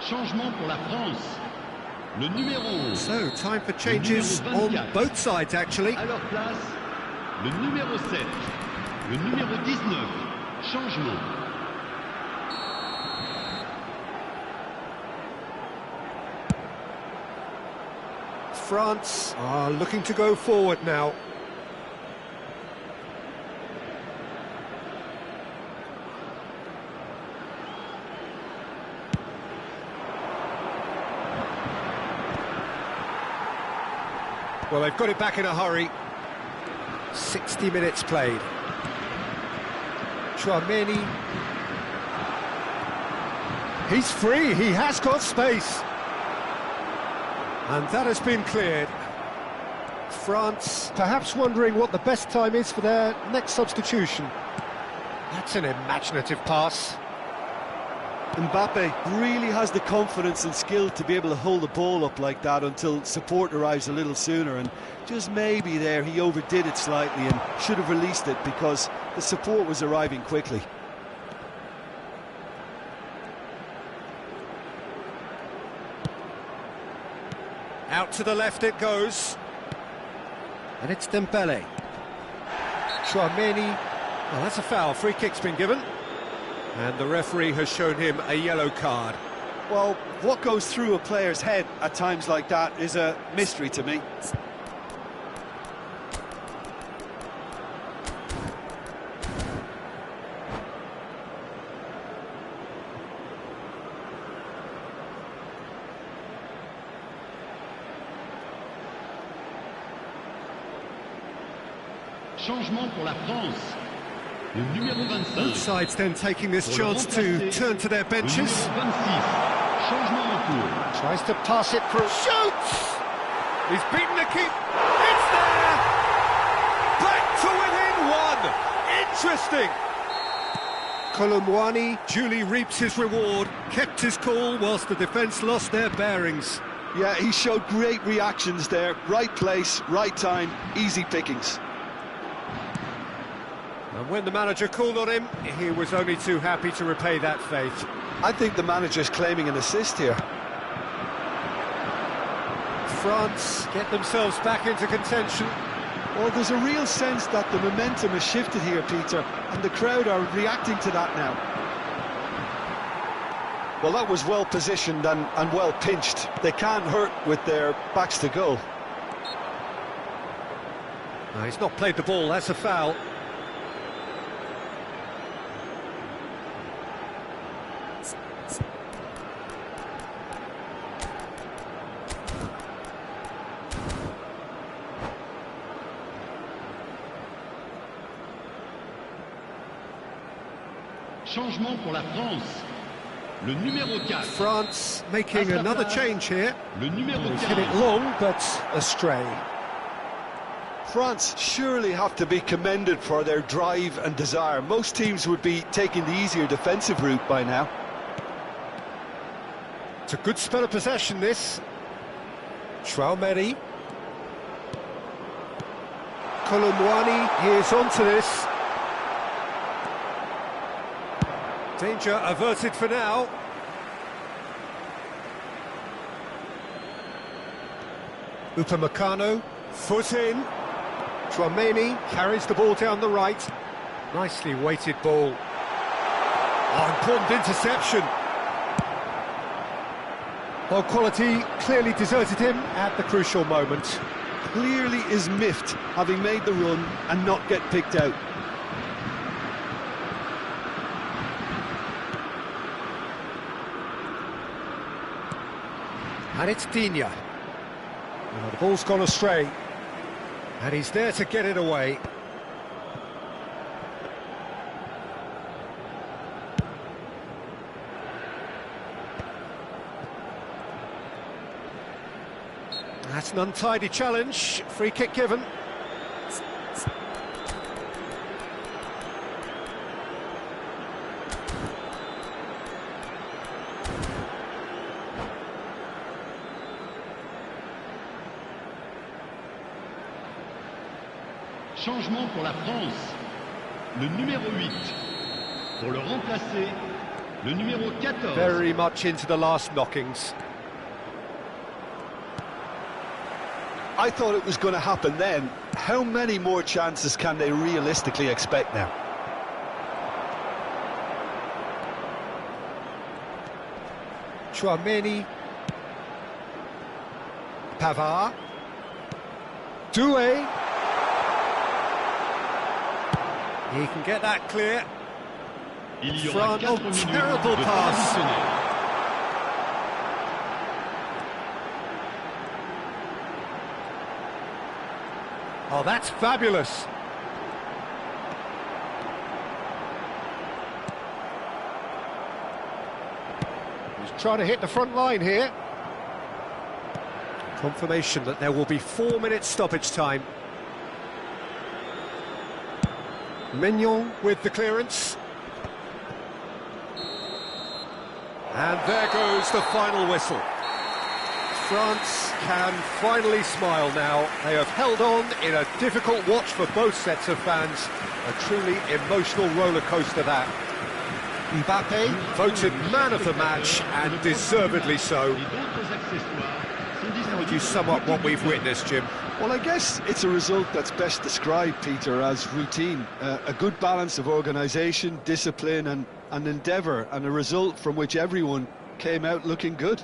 Changement pour la France. le numéro 11. So, time for changes on both sides, actually. À leur place, le numéro 7, le numéro 19. Changement. France are looking to go forward now. Well, they've got it back in a hurry. 60 minutes played. Chouameni. He's free, he has got space. And that has been cleared. France perhaps wondering what the best time is for their next substitution. That's an imaginative pass. Mbappe really has the confidence and skill to be able to hold the ball up like that until support arrives a little sooner, and just maybe there he overdid it slightly and should have released it because the support was arriving quickly. Out to the left it goes. And it's Dembele. Chouameni. Well, that's a foul. Free kick's been given. And the referee has shown him a yellow card. Well, what goes through a player's head at times like that is a mystery to me. Changement pour la France. Le numéro 25. Both sides then taking this chance to turn to their benches. Le numéro 26. Changement en cours. Tries to pass it through. Shoots! He's beaten the keep. It's there! Back to within one! Interesting! Colomwani duly reaps his reward, kept his cool whilst the defence lost their bearings. Yeah, he showed great reactions there. Right place, right time, easy pickings. And when the manager called on him, he was only too happy to repay that faith. I think the manager's claiming an assist here. France get themselves back into contention. Well, there's a real sense that the momentum has shifted here, Peter, and the crowd are reacting to that now. Well, that was well positioned and well pinched. They can't hurt with their backs to goal. No, he's not played the ball, that's a foul. Changement pour la France. Le numéro 4. France making another change here. Le numéro He's 4. hit it long, but astray. France surely have to be commended for their drive and desire. Most teams would be taking the easier defensive route by now. It's a good spell of possession, this. Chouameni. Colomwani is onto this. Danger averted for now. Upamecano, foot in. Chouameni carries the ball down the right. Nicely weighted ball. Oh, important interception. Well, quality clearly deserted him at the crucial moment. Clearly is miffed, having made the run and not get picked out. And it's Digne. Well, the ball's gone astray. And he's there to get it away. That's an untidy challenge. Free kick given. Changement pour la France. Le numéro 8. Pour le remplacer, le numéro 14. Very much into the last knockings. I thought it was going to happen then. How many more chances can they realistically expect now? Chouameni, Pavard, Doué. He can get that clear. Il y aura Front, 4 minutes terrible de temps pass. additionnel. Oh, that's fabulous. He's trying to hit the front line here. Confirmation that there will be 4 minutes stoppage time. Mignon with the clearance. And there goes the final whistle. France can finally smile now. They have held on in a difficult watch for both sets of fans. A truly emotional roller coaster that. Mbappe voted man of the match, and deservedly so. How would you sum up what we've witnessed, Jim? Well, I guess it's a result that's best described, Peter, as routine. A good balance of organisation, discipline and endeavour, and a result from which everyone came out looking good.